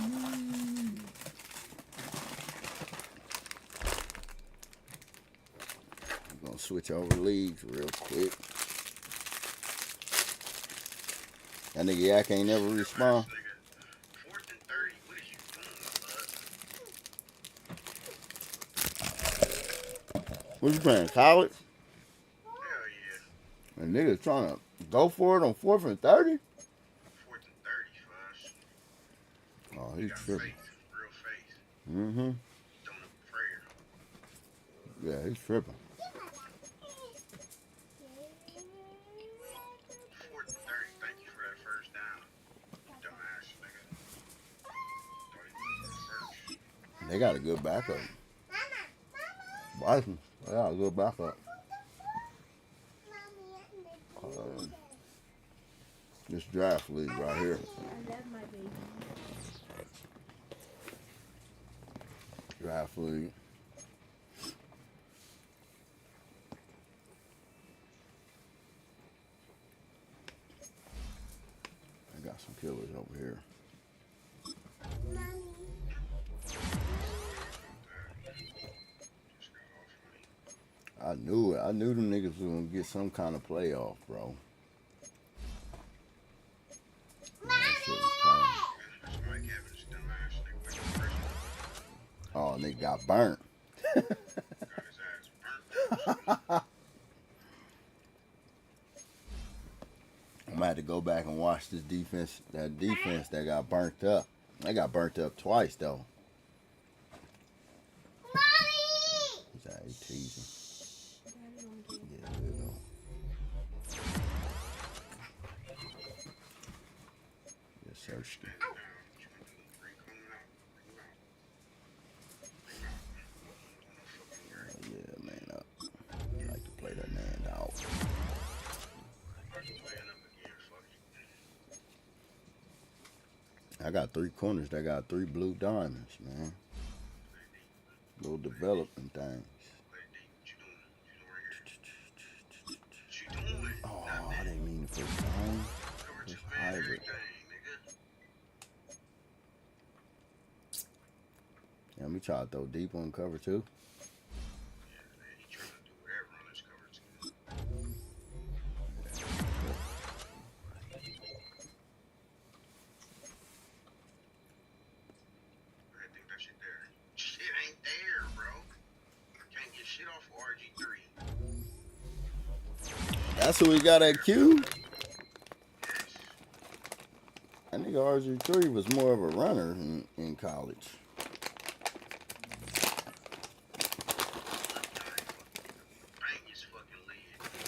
gonna switch over leagues real quick. That nigga Yak ain't never respond. What you playing, college? Hell yeah. And niggas trying to go for it on 4th and 30? 4th and 30, Fush. Oh, You he's got tripping. faith. Real faith. Mm-hmm. Don't have prayer. Yeah, he's tripping. 4th and 30. Thank you for that first down. Dumbass nigga. Thought he was first. They got a good backup. Bison, they got a good backup. This draft league right here. Draft league. I got some killers over here. I knew it. I knew them niggas was gonna get some kind of playoff, bro. Man, that shit was crazy. That's Mike Evans, dumbass nigga. Went to prison. Oh, and they got burnt. Got his ass burnt. I'm gonna have to go back and watch this defense. That defense that got burnt up. They got burnt up twice though. He's out here teasing. Yeah, there you go. Yes, sir. Yeah, man. I like to play that man dog. I got 3 corners that got 3 blue diamonds, man. Little developing things. Oh, I didn't mean to put stone. It's hybrid. Yeah, let me try to throw deep on cover 2. That's who we got at Q. I think RG3 was more of a runner in college.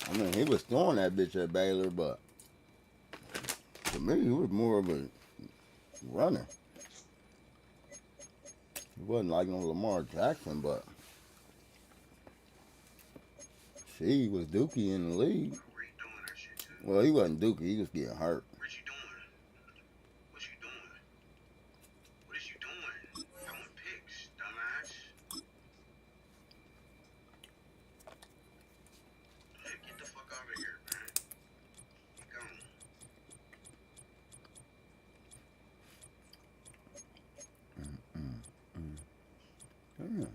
I mean, he was throwing that bitch at Baylor, but to me, he was more of a runner. He wasn't like no Lamar Jackson, but he was dookie in the league. Well, he wasn't dookie. He was getting hurt. What you doing? What you doing? What is you doing? Throwing picks, dumbass. Hey, get the fuck out of here, man. Get gone. Damn.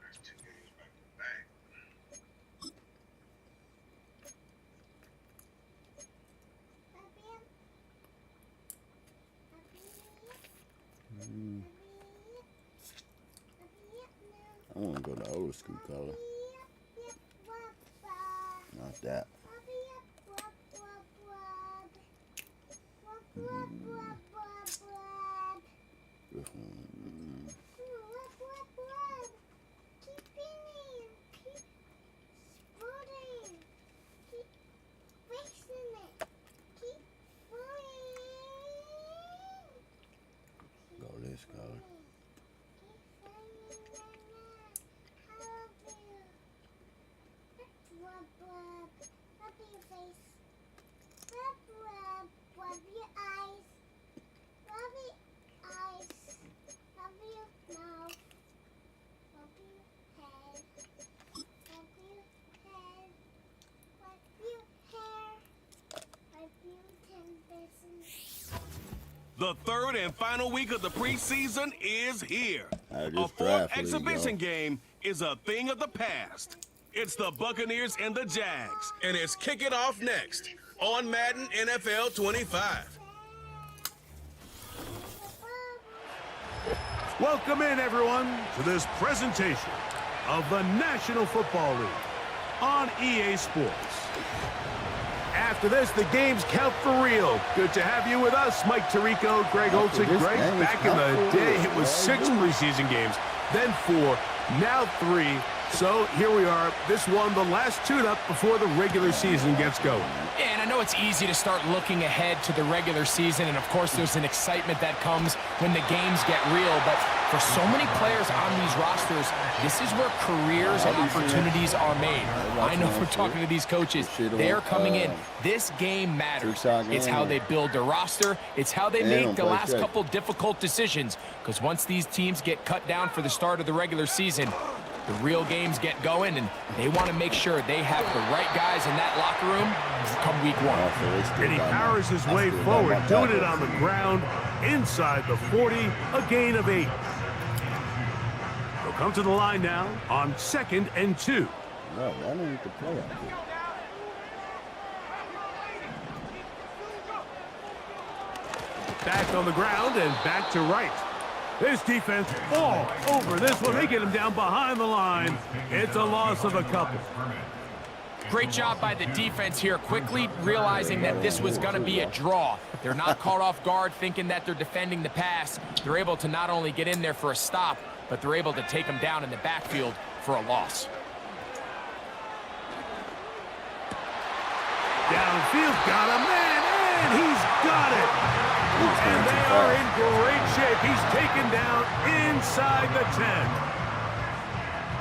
That's 2 games back to back. I want to go to old school color. Not that. This one. Go this color. Rub your eyes. Rub your eyes. Rub your mouth. Rub your head. Rub your head. Rub your hair. Rub your temples. The third and final week of the preseason is here. I A just fourth draft league, exhibition y'all. game is a thing of the past. It's the Buccaneers and the Jags, and it's Kick It Off next on Madden NFL 25. Welcome in, everyone, to this presentation of the National Football League on EA Sports. After this, the games count for real. Good to have you with us, Mike Tirico, Greg Olsen. this Greg, game back in count the for day, real. it was 6 preseason games, then 4, now 3. So here we are. This one, the last tune-up before the regular season gets going. And I know it's easy to start looking ahead to the regular season, and of course there's an excitement that comes when the games get real, but for so many players on these rosters, this is where careers and opportunities are made. I know from talking to these coaches, they're coming in. This game matters. It's how they build their roster. It's how they make the last couple difficult decisions, because once these teams get cut down for the start of the regular season, the real games get going, and they want to make sure they have the right guys in that locker room come week 1. And he powers his way forward, doing it on the ground, inside the 40, a gain of 8. He'll come to the line now on 2nd and 2. No, I don't need to play out here. Back on the ground and back to right. This defense all over this one. They get him down behind the line. It's a loss of a couple. Great job by the defense here, quickly realizing that this was going to be a draw. They're not caught off guard thinking that they're defending the pass. They're able to not only get in there for a stop, but they're able to take him down in the backfield for a loss. Downfield, got a man, and he's got it. And they are in great shape. He's taken down inside the 10.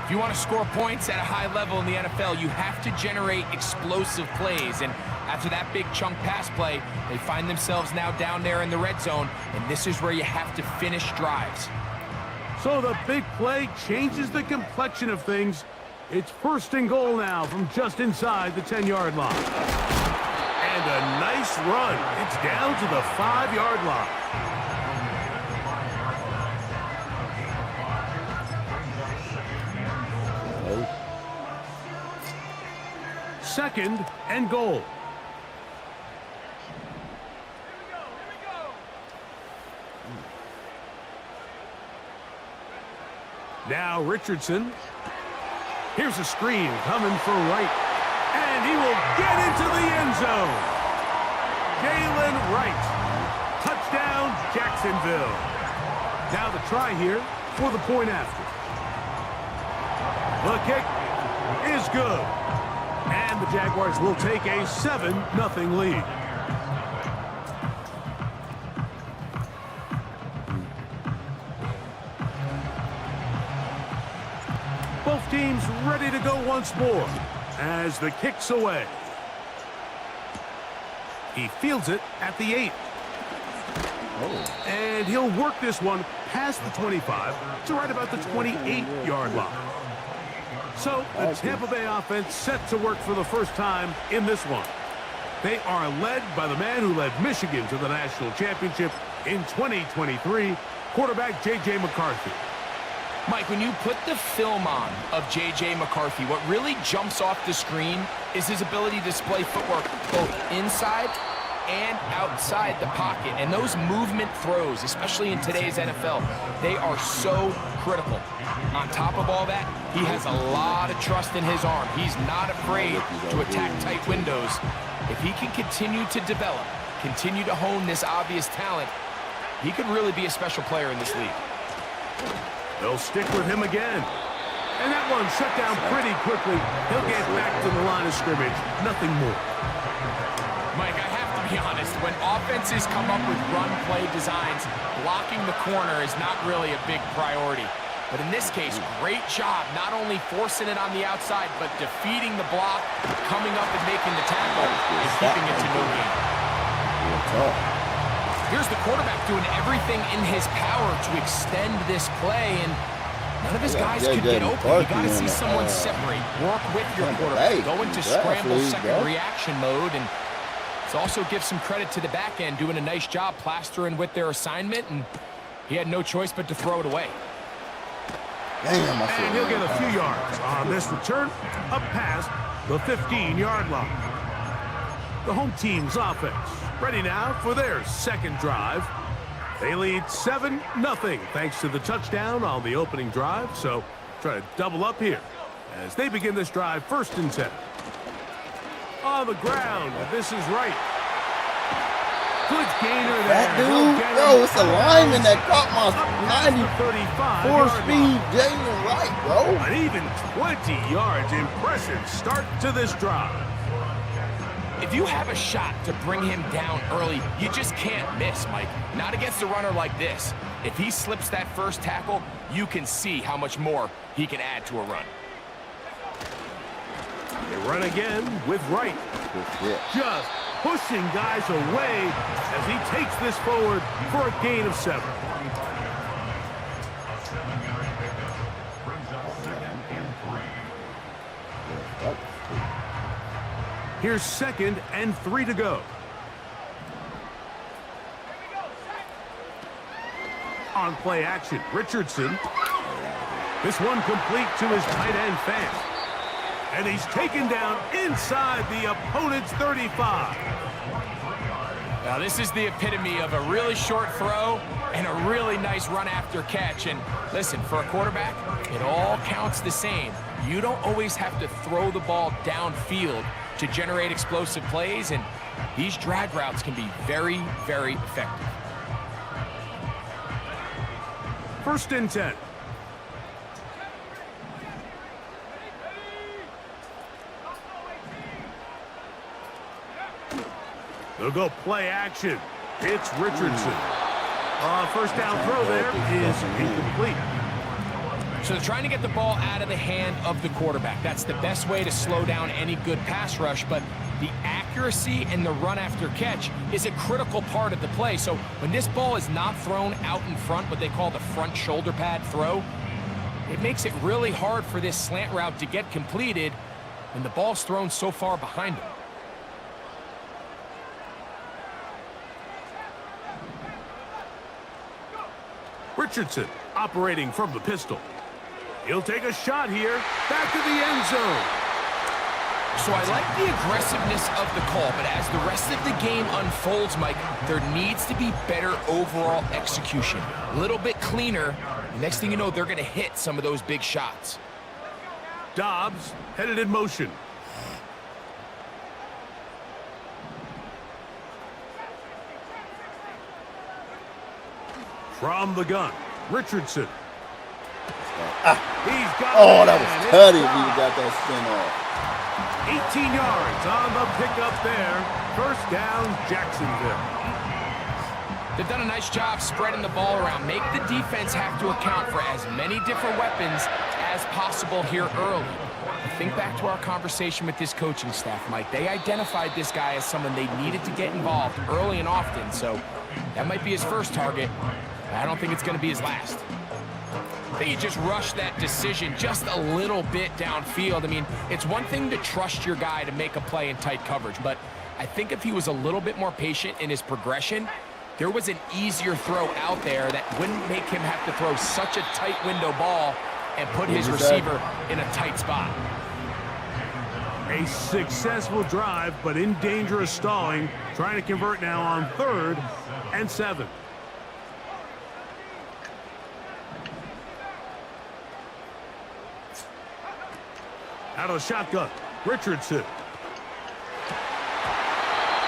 If you want to score points at a high level in the NFL, you have to generate explosive plays. And after that big chunk pass play, they find themselves now down there in the red zone. And this is where you have to finish drives. So the big play changes the complexion of things. It's 1st and goal now from just inside the 10-yard line. And a nice run. It's down to the 5-yard line. Oh. 2nd and goal. Now Richardson. Here's a screen coming for right. And he will get into the end zone. Jalen Wright. Touchdown, Jacksonville. Now the try here for the point after. The kick is good. And the Jaguars will take a 7-0 lead. Both teams ready to go once more as the kick's away. He fields it at the 8. Oh. And he'll work this one past the 25 to right about the 28-yard line. So the Tampa Bay offense set to work for the first time in this one. They are led by the man who led Michigan to the national championship in 2023, quarterback J.J. McCarthy. Mike, when you put the film on of J.J. McCarthy, what really jumps off the screen is his ability to display footwork both inside and outside the pocket. And those movement throws, especially in today's NFL, they are so critical. On top of all that, he has a lot of trust in his arm. He's not afraid to attack tight windows. If he can continue to develop, continue to hone this obvious talent, he could really be a special player in this league. They'll stick with him again. And that one shut down pretty quickly. He'll get back to the line of scrimmage. Nothing more. Mike, I have to be honest. When offenses come up with run play designs, blocking the corner is not really a big priority. But in this case, great job not only forcing it on the outside, but defeating the block, coming up and making the tackle, and keeping it to no gain. Here's the quarterback doing everything in his power to extend this play, and none of his guys could get open. You got to see someone separate, work with your quarterback, go into scramble second reaction mode, and it also gives some credit to the back end doing a nice job plastering with their assignment, and he had no choice but to throw it away. And he'll get a few yards on this return, up past the 15-yard line. The home team's offense ready now for their second drive. They lead 7-0 thanks to the touchdown on the opening drive, so try to double up here as they begin this drive 1st and 10. On the ground, this is right. Good gainer there. That dude, bro, it's a lineman that caught my 94 speed Jalen Wright, bro. An even 20 yards. Impressive start to this drive. If you have a shot to bring him down early, you just can't miss, Mike. Not against a runner like this. If he slips that first tackle, you can see how much more he can add to a run. They run again with Wright. Just pushing guys away as he takes this forward for a gain of 7. Here's 2nd and 3 to go. On play action, Richardson. This one complete to his tight end Fant. And he's taken down inside the opponent's 35. Now this is the epitome of a really short throw and a really nice run after catch. And listen, for a quarterback, it all counts the same. You don't always have to throw the ball downfield to generate explosive plays, and these drag routes can be very, very effective. 1st and 10. They'll go play action. It's Richardson. First down throw there is incomplete. So they're trying to get the ball out of the hand of the quarterback. That's the best way to slow down any good pass rush, but the accuracy and the run after catch is a critical part of the play. So when this ball is not thrown out in front, what they call the front shoulder pad throw, it makes it really hard for this slant route to get completed when the ball's thrown so far behind him. Richardson operating from the pistol. He'll take a shot here, back to the end zone. So I like the aggressiveness of the call, but as the rest of the game unfolds, Mike, there needs to be better overall execution. A little bit cleaner. Next thing you know, they're going to hit some of those big shots. Dobbs headed in motion. From the gun, Richardson. He's got that was cutting. He got that spin off. 18 yards on the pickup there. 1st down, Jacksonville. They've done a nice job spreading the ball around. Make the defense have to account for as many different weapons as possible here early. Think back to our conversation with this coaching staff, Mike. They identified this guy as someone they needed to get involved early and often, so that might be his first target. I don't think it's going to be his last. I think he just rushed that decision just a little bit downfield. I mean, it's one thing to trust your guy to make a play in tight coverage, but I think if he was a little bit more patient in his progression, there was an easier throw out there that wouldn't make him have to throw such a tight window ball and put his receiver in a tight spot. A successful drive, but in danger of stalling. Trying to convert now on 3rd and 7. Out of the shotgun, Richardson.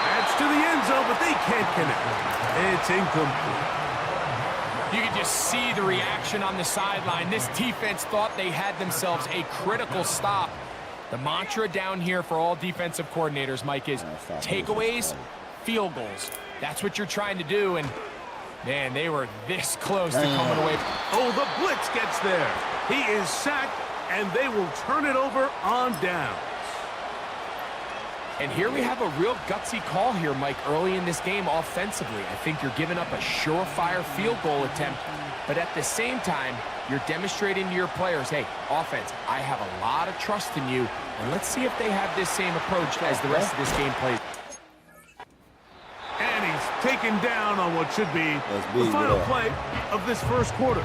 That's to the end zone, but they can't connect. It's incomplete. You can just see the reaction on the sideline. This defense thought they had themselves a critical stop. The mantra down here for all defensive coordinators, Mike, is takeaways, field goals. That's what you're trying to do, and Man, they were this close to coming away. Oh, the blitz gets there. He is sacked, and they will turn it over on downs. And here we have a real gutsy call here, Mike, early in this game offensively. I think you're giving up a surefire field goal attempt, but at the same time, you're demonstrating to your players, hey, offense, I have a lot of trust in you, and let's see if they have this same approach as the rest of this game plays. And he's taken down on what should be the final play of this first quarter.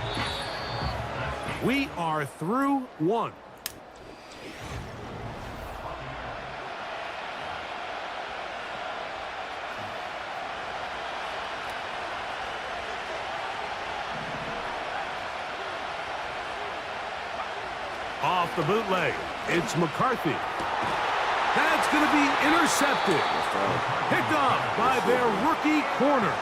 We are through one. Off the bootleg, it's McCarthy. That's going to be intercepted. Picked off by their rookie corner.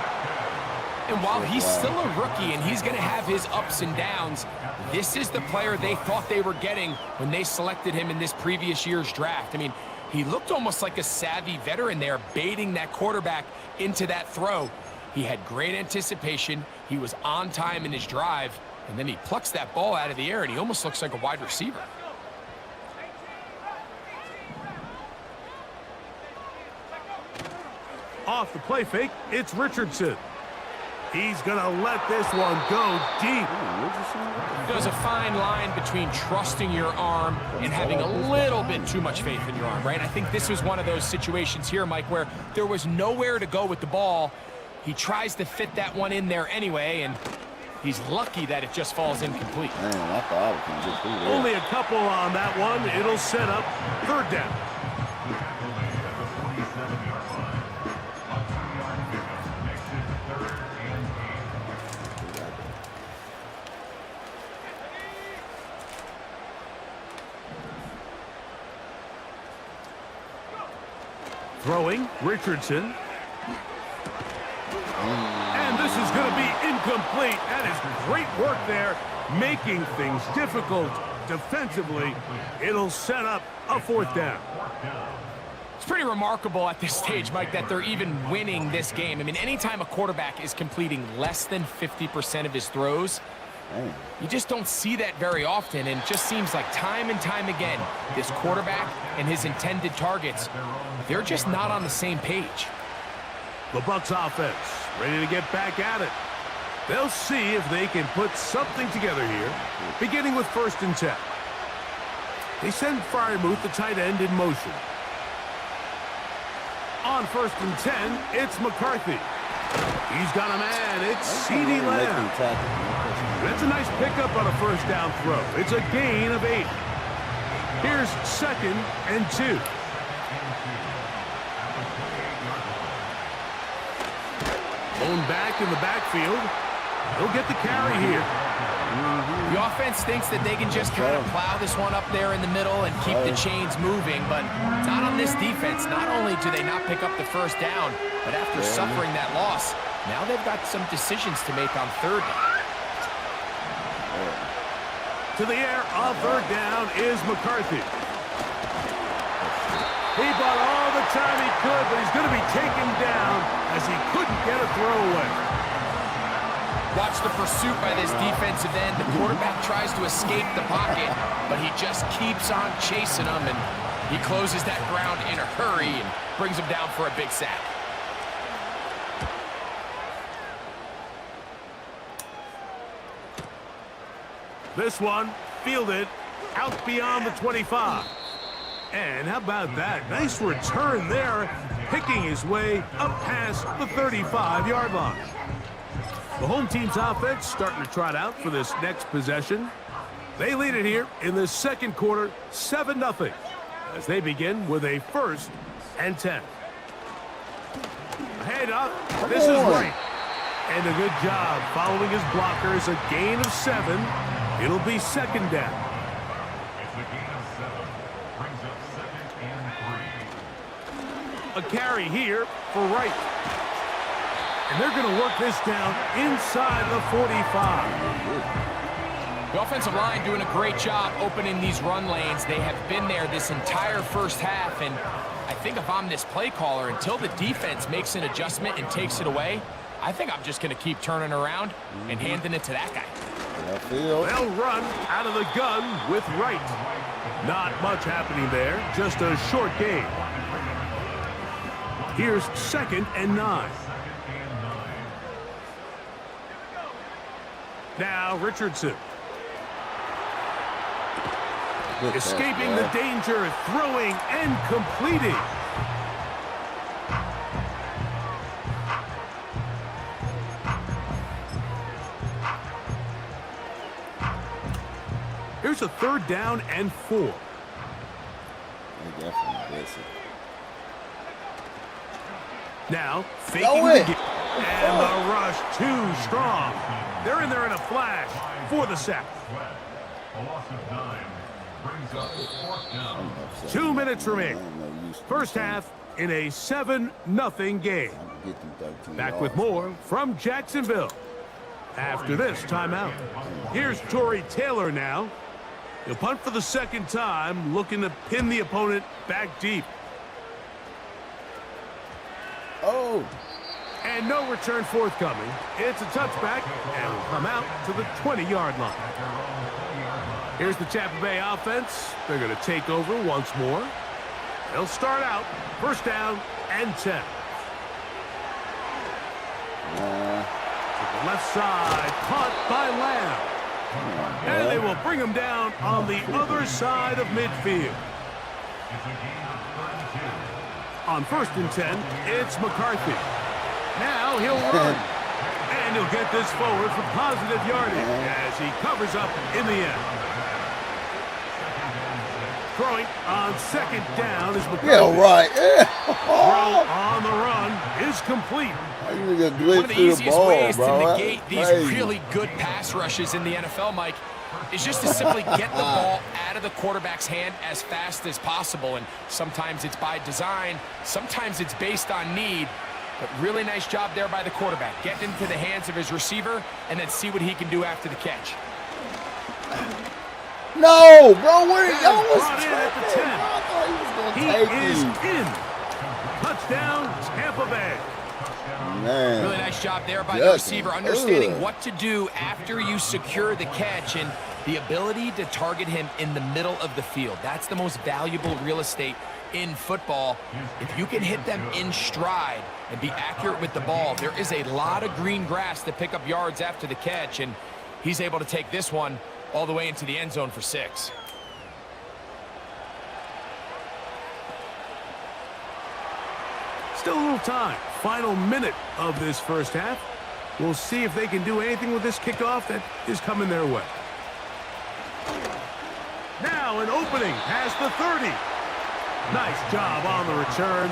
And while he's still a rookie and he's going to have his ups and downs, this is the player they thought they were getting when they selected him in this previous year's draft. I mean, he looked almost like a savvy veteran there, baiting that quarterback into that throw. He had great anticipation. He was on time in his drive. And then he plucks that ball out of the air, and he almost looks like a wide receiver. Off the play fake, it's Richardson. He's going to let this one go deep. There's a fine line between trusting your arm and having a little bit too much faith in your arm, right? I think this was one of those situations here, Mike, where there was nowhere to go with the ball. He tries to fit that one in there anyway, and he's lucky that it just falls incomplete. Man, I thought I was going to get through there. Only a couple on that one. It'll set up third down. Throwing, Richardson. And this is going to be incomplete. That is great work there, making things difficult defensively. It'll set up a fourth down. It's pretty remarkable at this stage, Mike, that they're even winning this game. I mean, anytime a quarterback is completing less than 50% of his throws, you just don't see that very often, and it just seems like time and time again, this quarterback and his intended targets, they're just not on the same page. The Bucs offense ready to get back at it. They'll see if they can put something together here, beginning with 1st and 10. They send Freiermuth, the tight end, in motion. On 1st and 10, it's McCarthy. He's got a man. It's C.D. Lamb. That's a nice pickup on a first down throw. It's a gain of 8. Here's 2nd and 2. Owned back in the backfield. He'll get the carry here. The offense thinks that they can just kind of plow this one up there in the middle and keep the chains moving, but not on this defense. Not only do they not pick up the first down, but after suffering that loss, now they've got some decisions to make on 3rd down. To the air on 3rd down is McCarthy. He bought all the time he could, but he's going to be taken down as he couldn't get a throwaway. Watch the pursuit by this defensive end. The quarterback tries to escape the pocket, but he just keeps on chasing him, and he closes that ground in a hurry and brings him down for a big sack. This one fielded out beyond the 25. And how about that? Nice return there, picking his way up past the 35-yard line. The home team's offense starting to trot out for this next possession. They lead it here in the 2nd quarter, 7-0, as they begin with a 1st and 10. Head up. This is right. And a good job following his blockers. A gain of 7. It'll be 2nd down. A carry here for Wright. And they're going to work this down inside the 45. The offensive line doing a great job opening these run lanes. They have been there this entire first half, and I think if I'm this play caller, until the defense makes an adjustment and takes it away, I think I'm just going to keep turning around and handing it to that guy. Field. They'll run out of the gun with Wright. Not much happening there, just a short game. Here's 2nd and 9. Now Richardson. Good Escaping pass, the danger, throwing and completing. Here's a 3rd down and 4. They definitely miss it. Now, faking the get. And the rush too strong. They're in there in a flash for the sack. A loss of 9 brings up 4th down. 2 minutes remaining. First half in a 7-0 game. Back with more from Jacksonville after this timeout. Here's Torrey Taylor now. He'll punt for the 2nd time, looking to pin the opponent back deep. Oh. And no return forthcoming. It's a touchback and will come out to the 20-yard line. Here's the Tampa Bay offense. They're going to take over once more. They'll start out 1st down and 10. To the left side, caught by Lamb. And they will bring him down on the other side of midfield. On 1st and 10, it's McCarthy. Now he'll run. And he'll get this forward for positive yardage as he covers up in the end. Throwing on 2nd down is McCarthy. Yeah, right. Yeah. Throw on the run is complete. One of the easiest ways to negate these really good pass rushes in the NFL, Mike, is just to simply get the ball out of the quarterback's hand as fast as possible. And sometimes it's by design, sometimes it's based on need. But really nice job there by the quarterback. Get into the hands of his receiver and then see what he can do after the catch. No, bro, where y'all was Brought in at the 10. I thought he was going to He take is me. in. Touchdown, Tampa Bay. Man. Really nice job there by the Yes. receiver, understanding Ugh. what to do after you secure the catch and the ability to target him in the middle of the field. That's the most valuable real estate in football. If you can hit them in stride and be accurate with the ball, there is a lot of green grass to pick up yards after the catch, and he's able to take this one all the way into the end zone for 6. Still a little time. Final minute of this first half. We'll see if they can do anything with this kickoff that is coming their way. Now an opening past the 30. Nice job on the return.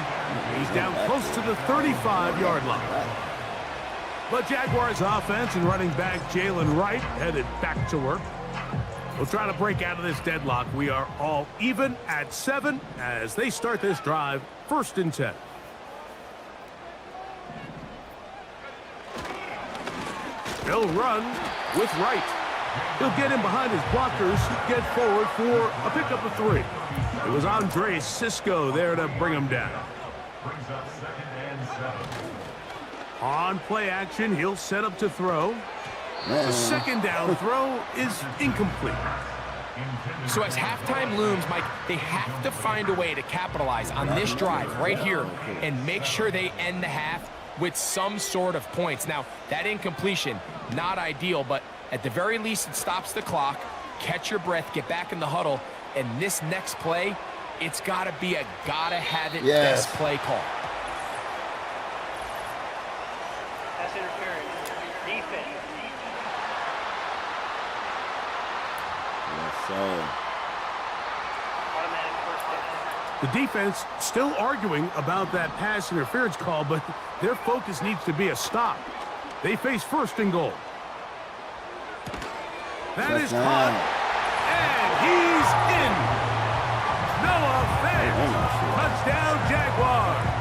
He's down close to the 35-yard line. But Jaguars offense and running back Jalen Wright headed back to work. We'll try to break out of this deadlock. We are all even at 7 as they start this drive, 1st and 10. They'll run with Wright. He'll get in behind his blockers, get forward for a pickup of 3. It was Andre Cisco there to bring him down. Brings up 2nd and 7. On play action, he'll set up to throw. The 2nd down throw is incomplete. So as halftime looms, Mike, they have to find a way to capitalize on this drive right here and make sure they end the half with some sort of points. Now, that incompletion, not ideal, but at the very least, it stops the clock. Catch your breath, get back in the huddle, and this next play, it's got to be a gotta-have-it best play call. That's interference. Defense. Yes, sir. Automatic first down. The defense still arguing about that pass interference call, but their focus needs to be a stop. They face 1st and goal. That is caught, and he's in. Noah Fant, touchdown Jaguars.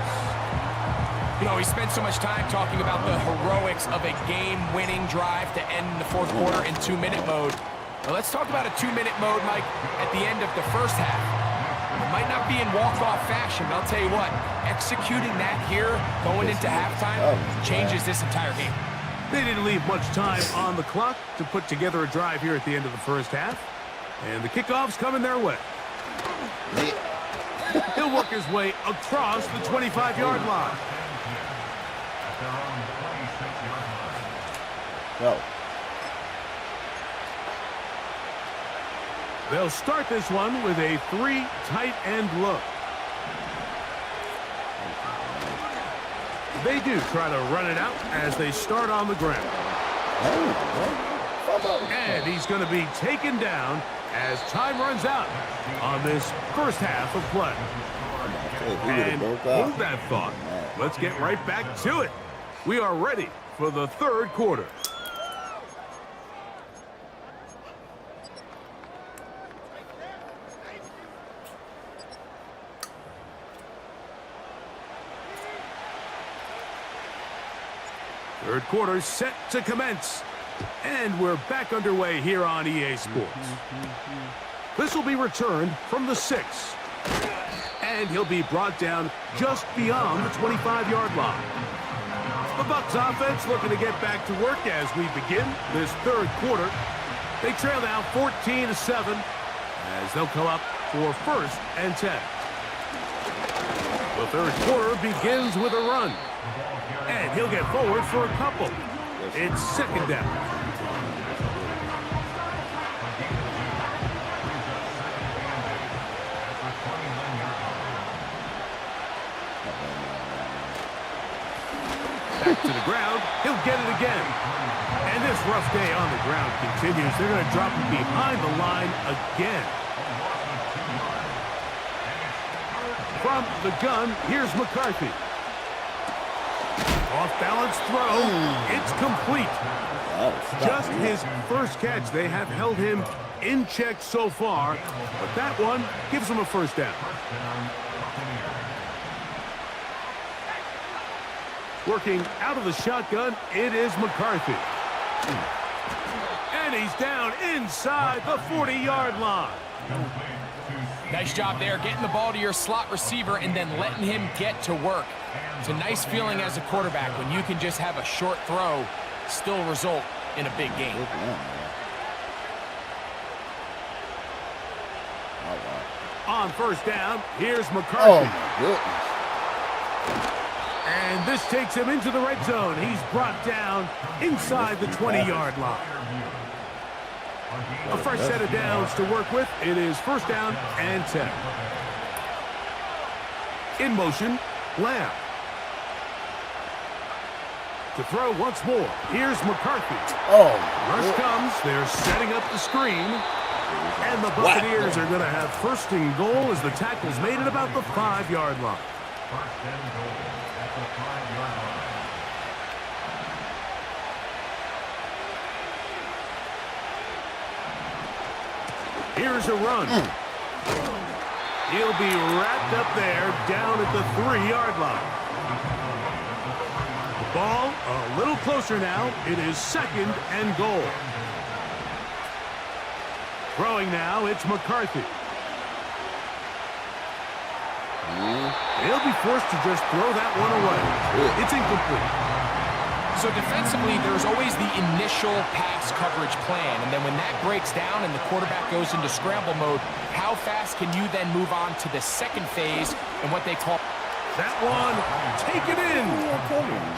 You know, we spent so much time talking about the heroics of a game-winning drive to end the 4th quarter in 2-minute mode. Well, let's talk about a 2-minute mode, Mike, at the end of the first half. It might not be in walk-off fashion, but I'll tell you what, executing that here, going into halftime, changes this entire game. They didn't leave much time on the clock to put together a drive here at the end of the first half. And the kickoff's coming their way. He'll work his way across the 25-yard line. Go. They'll start this one with a 3 tight end look. They do try to run it out as they start on the ground. And he's going to be taken down as time runs out on this first half of play. And hold that thought. Let's get right back to it. We are ready for the third quarter. Third quarter set to commence. And we're back underway here on EA Sports. This will be returned from the 6. And he'll be brought down just beyond the 25-yard line. The Bucs offense looking to get back to work as we begin this third quarter. They trail now 14-7 as they'll come up for 1st and 10. The third quarter begins with a run. And he'll get forward for a couple. It's 2nd down. Back to the ground. He'll get it again. And this rough day on the ground continues. They're going to drop him behind the line again. From the gun, here's McCarthy. Off-balance throw. It's complete. Just his first catch. They have held him in check so far, but that one gives him a 1st down. Working out of the shotgun, it is McCarthy. And he's down inside the 40-yard line. Nice job there, getting the ball to your slot receiver and then letting him get to work. It's a nice feeling as a quarterback when you can just have a short throw still result in a big game. On 1st down, here's McCarthy. Oh, my goodness. And this takes him into the red zone. He's brought down inside the 20-yard line. A fresh set of downs to work with. It is 1st down and 10. In motion, Lamb. To throw once more. Here's McCarthy. Oh, Rush comes. They're setting up the screen. And the Buccaneers are going to have 1st and goal as the tackle's made at about the 5-yard line. 1st and goal at the 5-yard line. Here's a run. He'll be wrapped up there down at the 3-yard line. The ball a little closer now. It is 2nd and goal. Throwing now, it's McCarthy. He'll be forced to just throw that one away. It's incomplete. So defensively, there's always the initial pass coverage plan, and then when that breaks down and the quarterback goes into scramble mode, how fast can you then move on to the 2nd phase and what they call... That one, taken in.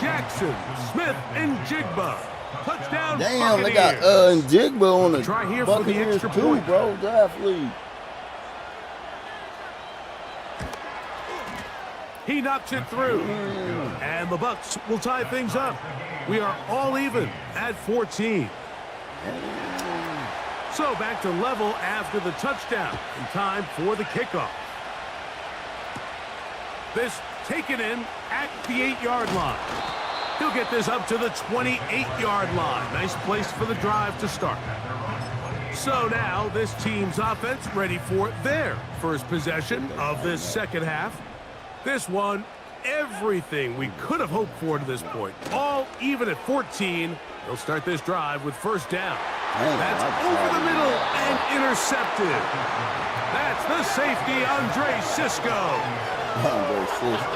Jackson, Smith, and Jigba. Touchdown, damn, they Buccaneers. got Jigba on the Try here for the Buccaneers extra too, point. bro. Draft league. He knocks it through. And the Bucs will tie things up. We are all even at 14. So back to level after the touchdown. In time for the kickoff. This taken in at the 8-yard line. He'll get this up to the 28-yard line. Nice place for the drive to start. So now this team's offense ready for their first possession of this 2nd half. This one, everything we could have hoped for to this point. All even at 14. They'll start this drive with 1st down. That's over the middle and intercepted. That's the safety, Andre Cisco. Andre Cisco.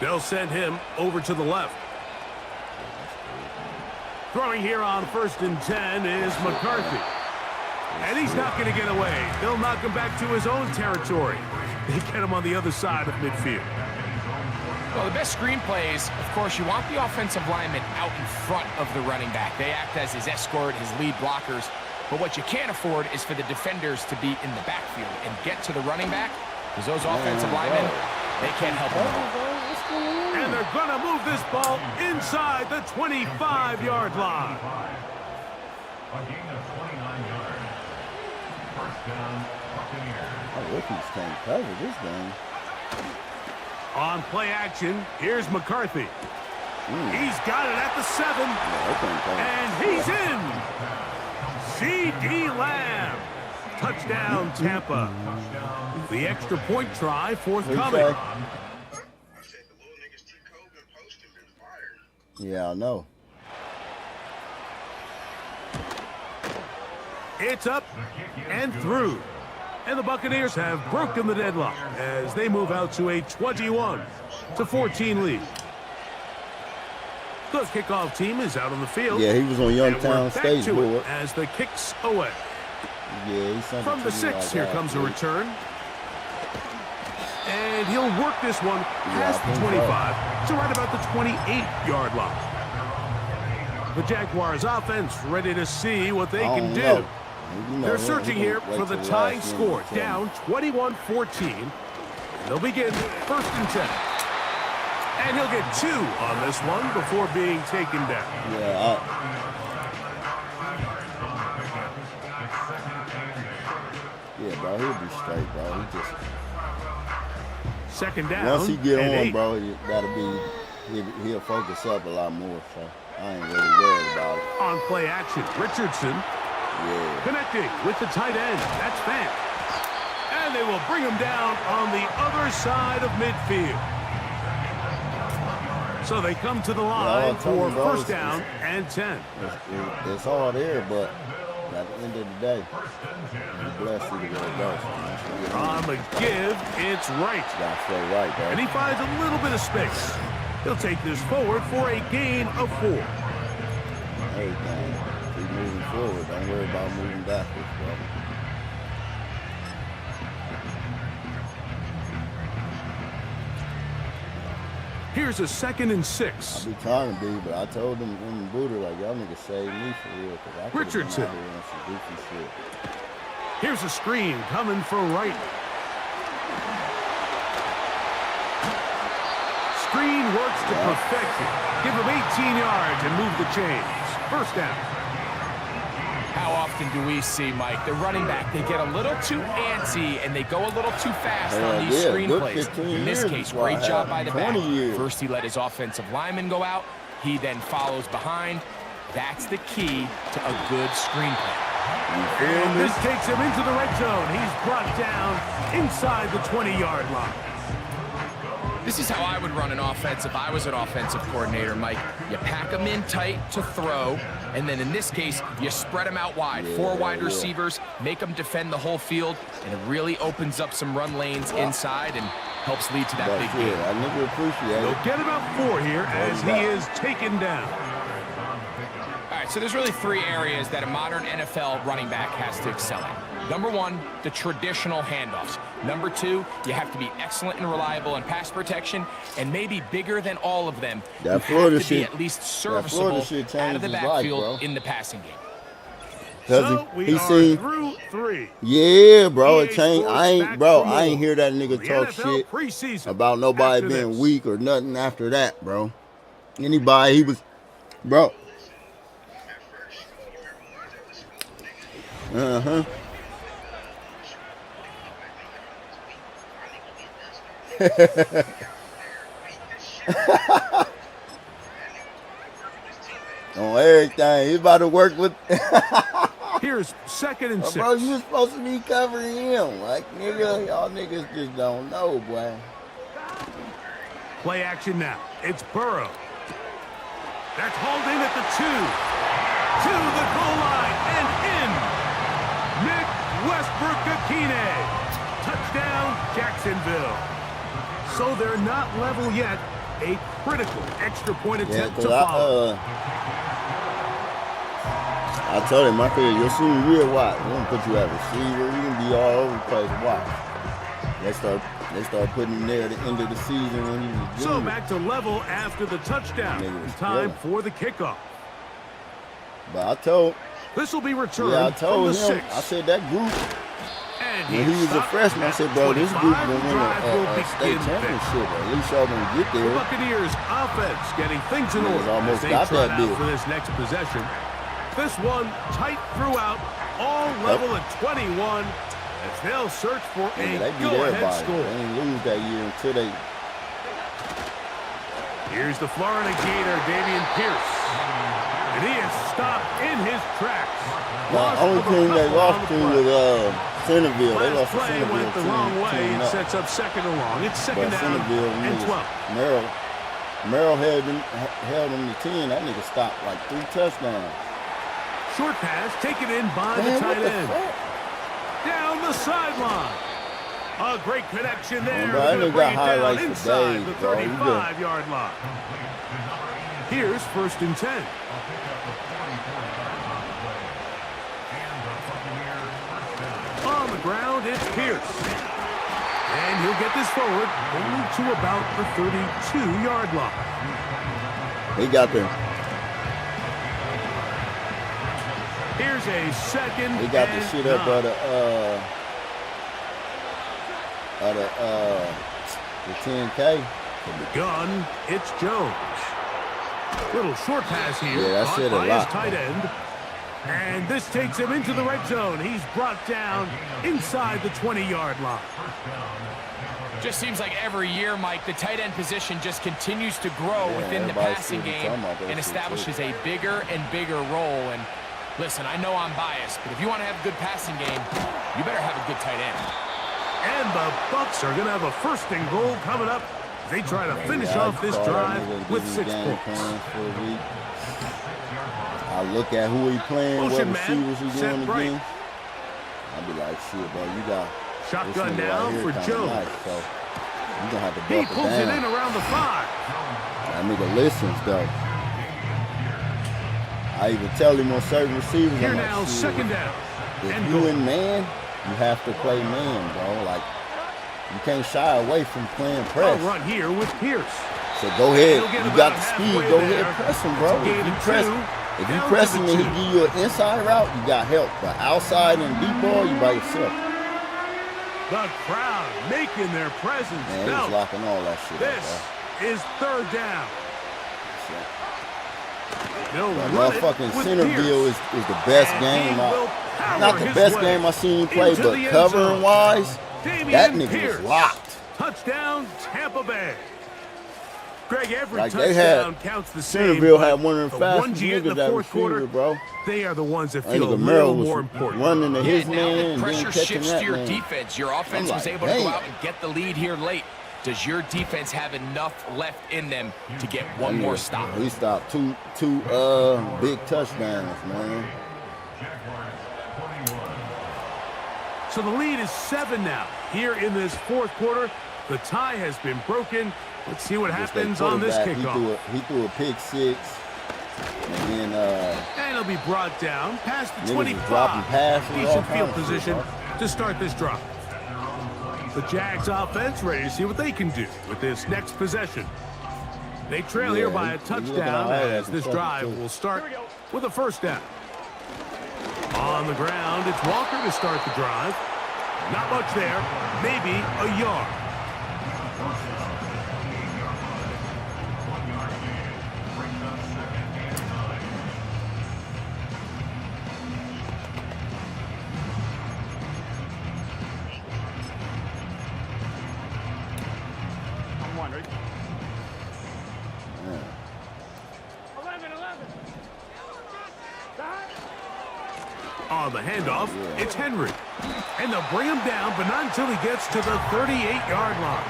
They'll send him over to the left. Throwing here on 1st and 10 is McCarthy. And he's not going to get away. They'll knock him back to his own territory. They get him on the other side of midfield. Well, the best screen plays, of course, you want the offensive lineman out in front of the running back. They act as his escort, his lead blockers. But what you can't afford is for the defenders to be in the backfield and get to the running back, because those offensive linemen, they can't help him. And they're going to move this ball inside the 25-yard line. A gain of 29 yards. First down, Buccaneers. Oh, rookies can't cover this game. On play action, here's McCarthy. He's got it at the 7. And he's in. C.D. Lamb. Touchdown, Tampa. The extra point try forthcoming. I said the little niggas T. Cole been posting been fired. Yeah, I know. It's up and through. And the Buccaneers have broken the deadlock as they move out to a 21-14 lead. The kickoff team is out on the field. Yeah, he was on Youngtown State, boy. As the kicks away. Yeah, he sent From the 6, here comes a return. And he'll work this one past the 25 to right about the 28-yard line. The Jaguars offense ready to see what they can do. They're searching here for the tying score, down 21-14. They'll begin 1st and 10. And he'll get 2 on this one before being taken down. Yeah, bro, he'll be straight, bro. He just 2nd down. once he get on, 8. bro, he'll focus up a lot more. So I ain't really worried about it. On play action, Richardson. Yeah. Connecting with the tight end. That's Fant. And they will bring him down on the other side of midfield. So they come to the line for 1st down and 10. It's all there, but at the end of the day, he's blessed either way it goes. On the give, it's right. Got to stay right, bro. And he finds a little bit of space. He'll take this forward for a gain of 4. Everything. Keep moving forward. Don't worry about moving backwards, bro. Here's a 2nd and 6. I be trying to be, but I told them in the booter, like, y'all niggas save me for real. Cause I Richardson. Been out here on some goofy shit. Here's a screen coming for right. Screen works to perfection. Give him 18 yards and move the chains. 1st down. How often do we see, Mike, the running back, they get a little too antsy and they go a little too fast on these screen plays. In this case, great job by the back. First, he let his offensive lineman go out. He then follows behind. That's the key to a good screen play. And this takes him into the red zone. He's brought down inside the 20-yard line. This is how I would run an offense if I was an offensive coordinator, Mike. You pack them in tight to throw, and then in this case, you spread them out wide. 4 wide receivers, make them defend the whole field, and it really opens up some run lanes inside and helps lead to that big game. I never appreciate it. They'll get about 4 here as he is taken down. All right, so there's really 3 areas that a modern NFL running back has to excel at. Number 1, the traditional handoffs. Number 2, you have to be excellent and reliable in pass protection, and maybe bigger than all of them, you have to be at least serviceable out of the backfield in the passing game. So we are through 3. Yeah, bro, it changed. I ain't hear that nigga talk shit about nobody being weak or nothing after that, bro. Anybody, he was, bro. Uh-huh. On everything. He's about to work with. Here's 2nd and 6. Bro, you was supposed to be covering him. Like, nigga, y'all niggas just don't know, boy. Play action now. It's Burrow. That's hauled in at the 2. To the goal line. Touchdown, Jacksonville. So they're not level yet. A critical extra point attempt to follow. I told him, my kid, your senior year, watch. We're going to put you at receiver. You're going to be all over the place. Watch. They start putting him there at the end of the season when he was a junior. So back to level after the touchdown. Time for the kickoff. But I told. This will be returned Yeah, I told from the him. 6. I said that group. And When he was a freshman, I said, bro, this group going to win a state begin championship. At least y'all going to get The there. Buccaneers offense getting things in Niggas order as almost they got trot that out deal. for this next possession. This one tight throughout, all level at 21 as they'll search for a They beat go-ahead everybody. score. They didn't lose that year until they. Here's the Florida Gator, Dameon Pierce. And he is stopped in his tracks. The only team they lost to was Centerville. They lost to Play Centerville. went the wrong way and sets up second and long. It's But second down Centerville, and 12. Merrill held them to 10. That nigga stopped like 3 touchdowns. Short pass taken in by Man, the what tight the end. fuck? Down the sideline. A great connection there. Bro, that They're nigga gonna got bring it down highlights for inside days, the bro. He good. 35-yard line. Here's 1st and 10. On the ground, it's Pierce. And he'll get this forward only to about the 32-yard line. He got there. Here's a second. He got the and shit up 9. the 10K. From the gun, it's Jones. Little short pass here. Yeah, that caught said a by lot. his tight end. And this takes him into the red zone. He's brought down inside the 20-yard line. Just seems like every year, Mike, the tight end position just continues to grow within the everybody's passing still game talking about that and shit, establishes too. a bigger and bigger role. And listen, I know I'm biased, but if you want to have a good passing game, you better have a good tight end. And the Bucs are going to have a 1st and goal coming up. They try to finish off this drive with 6 points. I look at who he playing, what Motion man, receivers he set doing right. against. I'll be like, shit, bro, you got Shotgun this nigga now right here for kinda Jones. nice, so you gonna have to He buckle pulls it in down. around the 5. That nigga listens though. I even tell him on certain receivers, Here I'm now, like, shit, 2nd down. if And you goal. in man, you have to play man, bro. Like, you can't shy away from playing A press. run here with Pierce. So go ahead. He'll get You about got the speed. halfway Go there. ahead, press him, bro. Gain of 2. If you Down press to him the and he 2. give you an inside route, you got help. But outside and deep ball, you by yourself. The crowd making their presence Man, he was felt. locking all that shit This up, is 3rd down. bro. They'll But run it motherfucking with Centerville Pierce. is the best And game. he will power Not the his best way game I seen him play, into but the end covering zone. wise, Dameon that nigga Pierce. was locked. Touchdown, Tampa Bay. Greg, every Like, they touchdown had- counts the same. Centerville but had one of the the ones fastest you get in niggas the that 4th quarter, receiver, bro. they are the ones that That feel a nigga little Merrill more was important. running to his now man that and then pressure catching shifts that to your man. defense, your offense I'm was like, able to go damn. out and get the lead here late. Does your defense have enough left in them to get one more stop? He stopped two big touchdowns, man. So the lead is 7 now. Here in this 4th quarter, the tie has been broken. Let's see what Just they happens on this quarterback, kickoff. He threw a pick 6, and then And it'll be brought down past the niggas was 25. dropping passes, all Decent kind field of shit, position bro. to start this drive. The Jags offense ready to see what they can do with this next possession. They trail here Yeah, by a he looking touchdown all right as at this the drive fucking will start with a 1st down. On the ground, it's Walker to start the drive. Not much there, maybe a yard. I'm wondering. 11. On the handoff, it's Henry. And they'll bring him down, but not until he gets to the 38-yard line.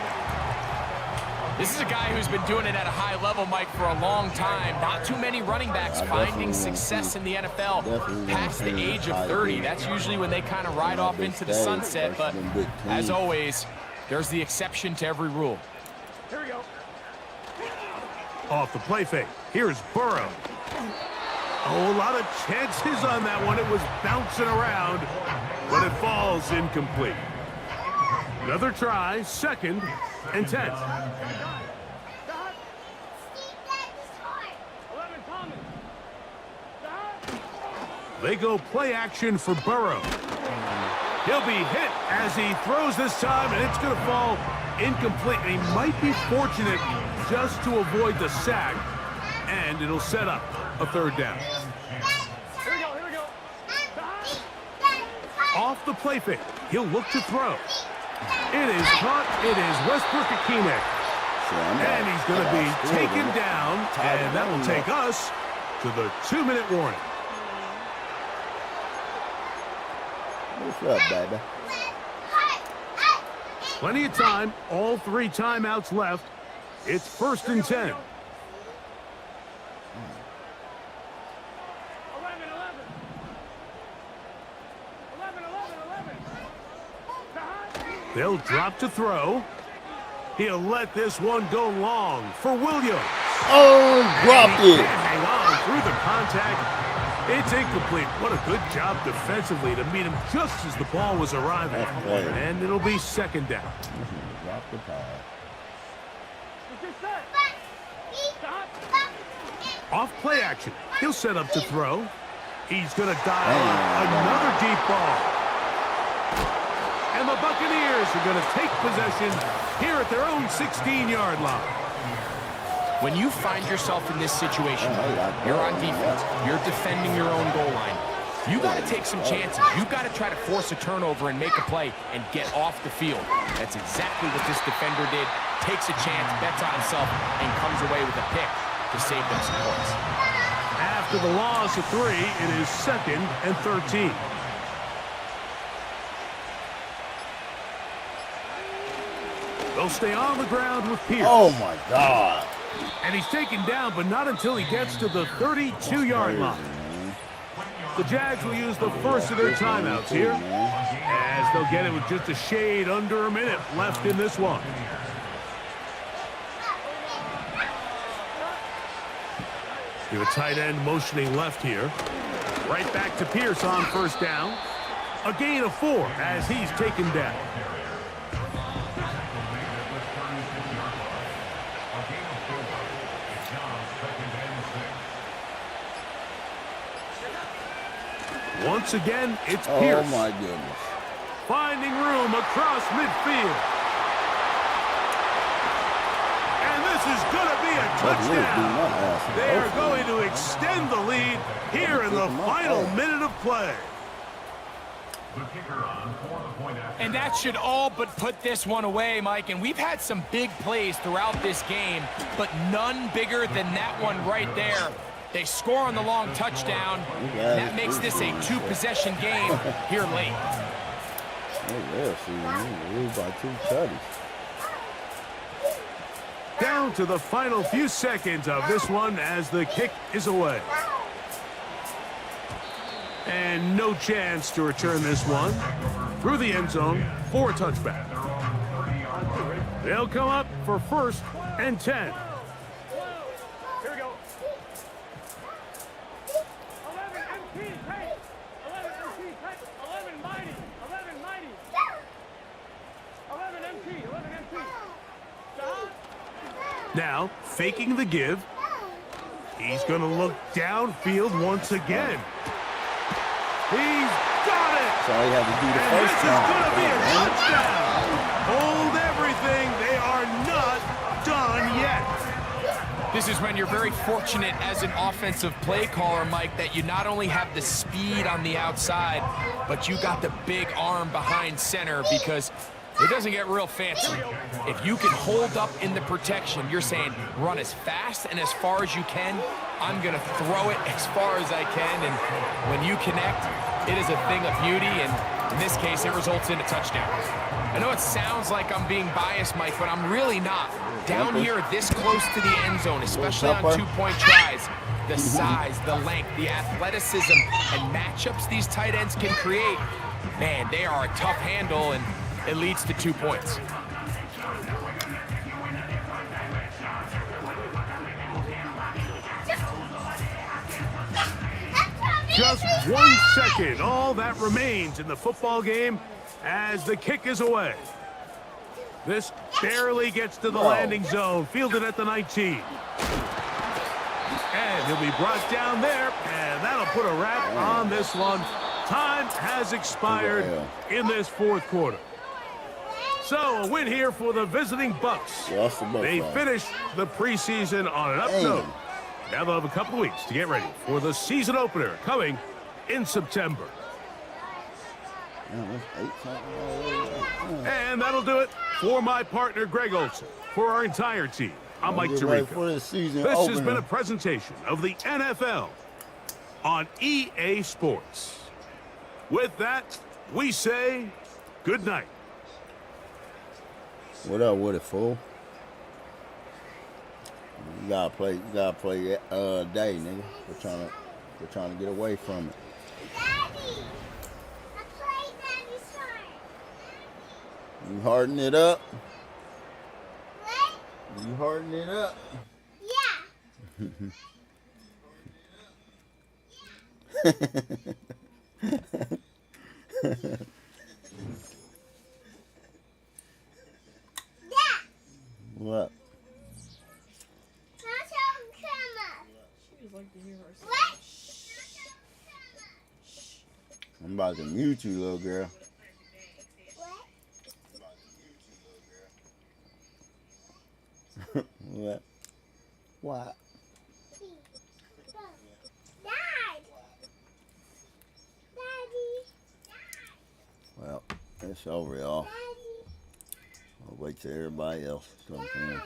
This is a guy who's been doing it at a high level, Mike, for a long time. Not too many running backs finding success in the NFL past the age of 30. That's usually when they kind of ride off into the sunset. But as always, there's the exception to every rule. Here we go. Off the play fake. Here's Burrow. Oh, a lot of chances on that one. It was bouncing around, but it falls incomplete. Another try, 2nd and 10. 11 Thomas. They go play action for Burrow. He'll be hit as he throws this time, and it's going to fall incomplete. And he might be fortunate just to avoid the sack, and it'll set up a 3rd down. Here we go, here we go. Off the play fake, he'll look to throw. It is caught. It is Westbrook-Akine. And he's going to be taken down, and that will take us to the 2-minute warning. What's up, baby? Plenty of time. All 3 timeouts left. It's 1st and 10. 11, 11. They'll drop to throw. He'll let this one go long for Williams. Oh, dropped it. Can't hang on through the contact. It's incomplete. What a good job defensively to meet him just as the ball was arriving. And it'll be 2nd down. Drop the ball. Off play action. He'll set up to throw. He's going to dial another deep ball. And the Buccaneers are going to take possession here at their own 16-yard line. When you find yourself in this situation, you're on defense, you're defending your own goal line, you got to take some chances. You got to try to force a turnover and make a play and get off the field. That's exactly what this defender did. Takes a chance, bets on himself, and comes away with a pick to save them some points. After the loss of 3, it is 2nd and 13. They'll stay on the ground with Pierce. Oh, my God. And he's taken down, but not until he gets to the 32-yard line. The Jags will use the first of their timeouts here, as they'll get it with just a shade under a minute left in this one. You have a tight end motioning left here. Right back to Pierce on 1st down. A gain of 4 as he's taken down. Once again, it's Pierce. Oh, my goodness. Finding room across midfield. And this is going to be a touchdown. They are going to extend the lead here in the final minute of play. And that should all but put this one away, Mike. And we've had some big plays throughout this game, but none bigger than that one right there. They score on the long touchdown, and that makes this a 2-possession game here late. By 2 tutties. Down to the final few seconds of this one as the kick is away. And no chance to return this one through the end zone for a touchback. They'll come up for 1st and 10. Here we go. 11 MT, take. 11 MT, take. 11 mighty. 11 mighty. 11 MT, 11 MT. Now, faking the give. He's going to look downfield once again. He's got it! That's all he had to do the And first this time. is going to be a touchdown! Hold everything. They are not done yet. This is when you're very fortunate as an offensive play caller, Mike, that you not only have the speed on the outside, but you got the big arm behind center, because it doesn't get real fancy. If you can hold up in the protection, you're saying run as fast and as far as you can. I'm going to throw it as far as I can, and when you connect, it is a thing of beauty, and in this case, it results in a touchdown. I know it sounds like I'm being biased, Mike, but I'm really not. Down here this close to the end zone, especially on 2-point tries, the size, the length, the athleticism, and matchups these tight ends can create, man, they are a tough handle, and it leads to 2 points. Just 1 second, all that remains in the football game as the kick is away. This barely gets to the landing zone, fielded at the 19. And he'll be brought down there, and that'll put a wrap on this one. Time has expired in this fourth quarter. So a win here for the visiting Bucks. They finished the preseason on an up note. Now they'll have a couple of weeks to get ready for the season opener coming in September. And that'll do it for my partner, Greg Olson. For our entire team, I'm Mike Tirico. This has been a presentation of the NFL on EA Sports. With that, we say good night. What up with it, fool? You gotta play day, nigga. We're trying to get away from it. Daddy, I played Daddy's part. You harden it up? What? You harden it up? Yeah. What? What? I'm about to mute you, little girl. What? What? What? Dad. Daddy. Well, it's over, y'all. Daddy. I'll wait till everybody else comes in. Dad.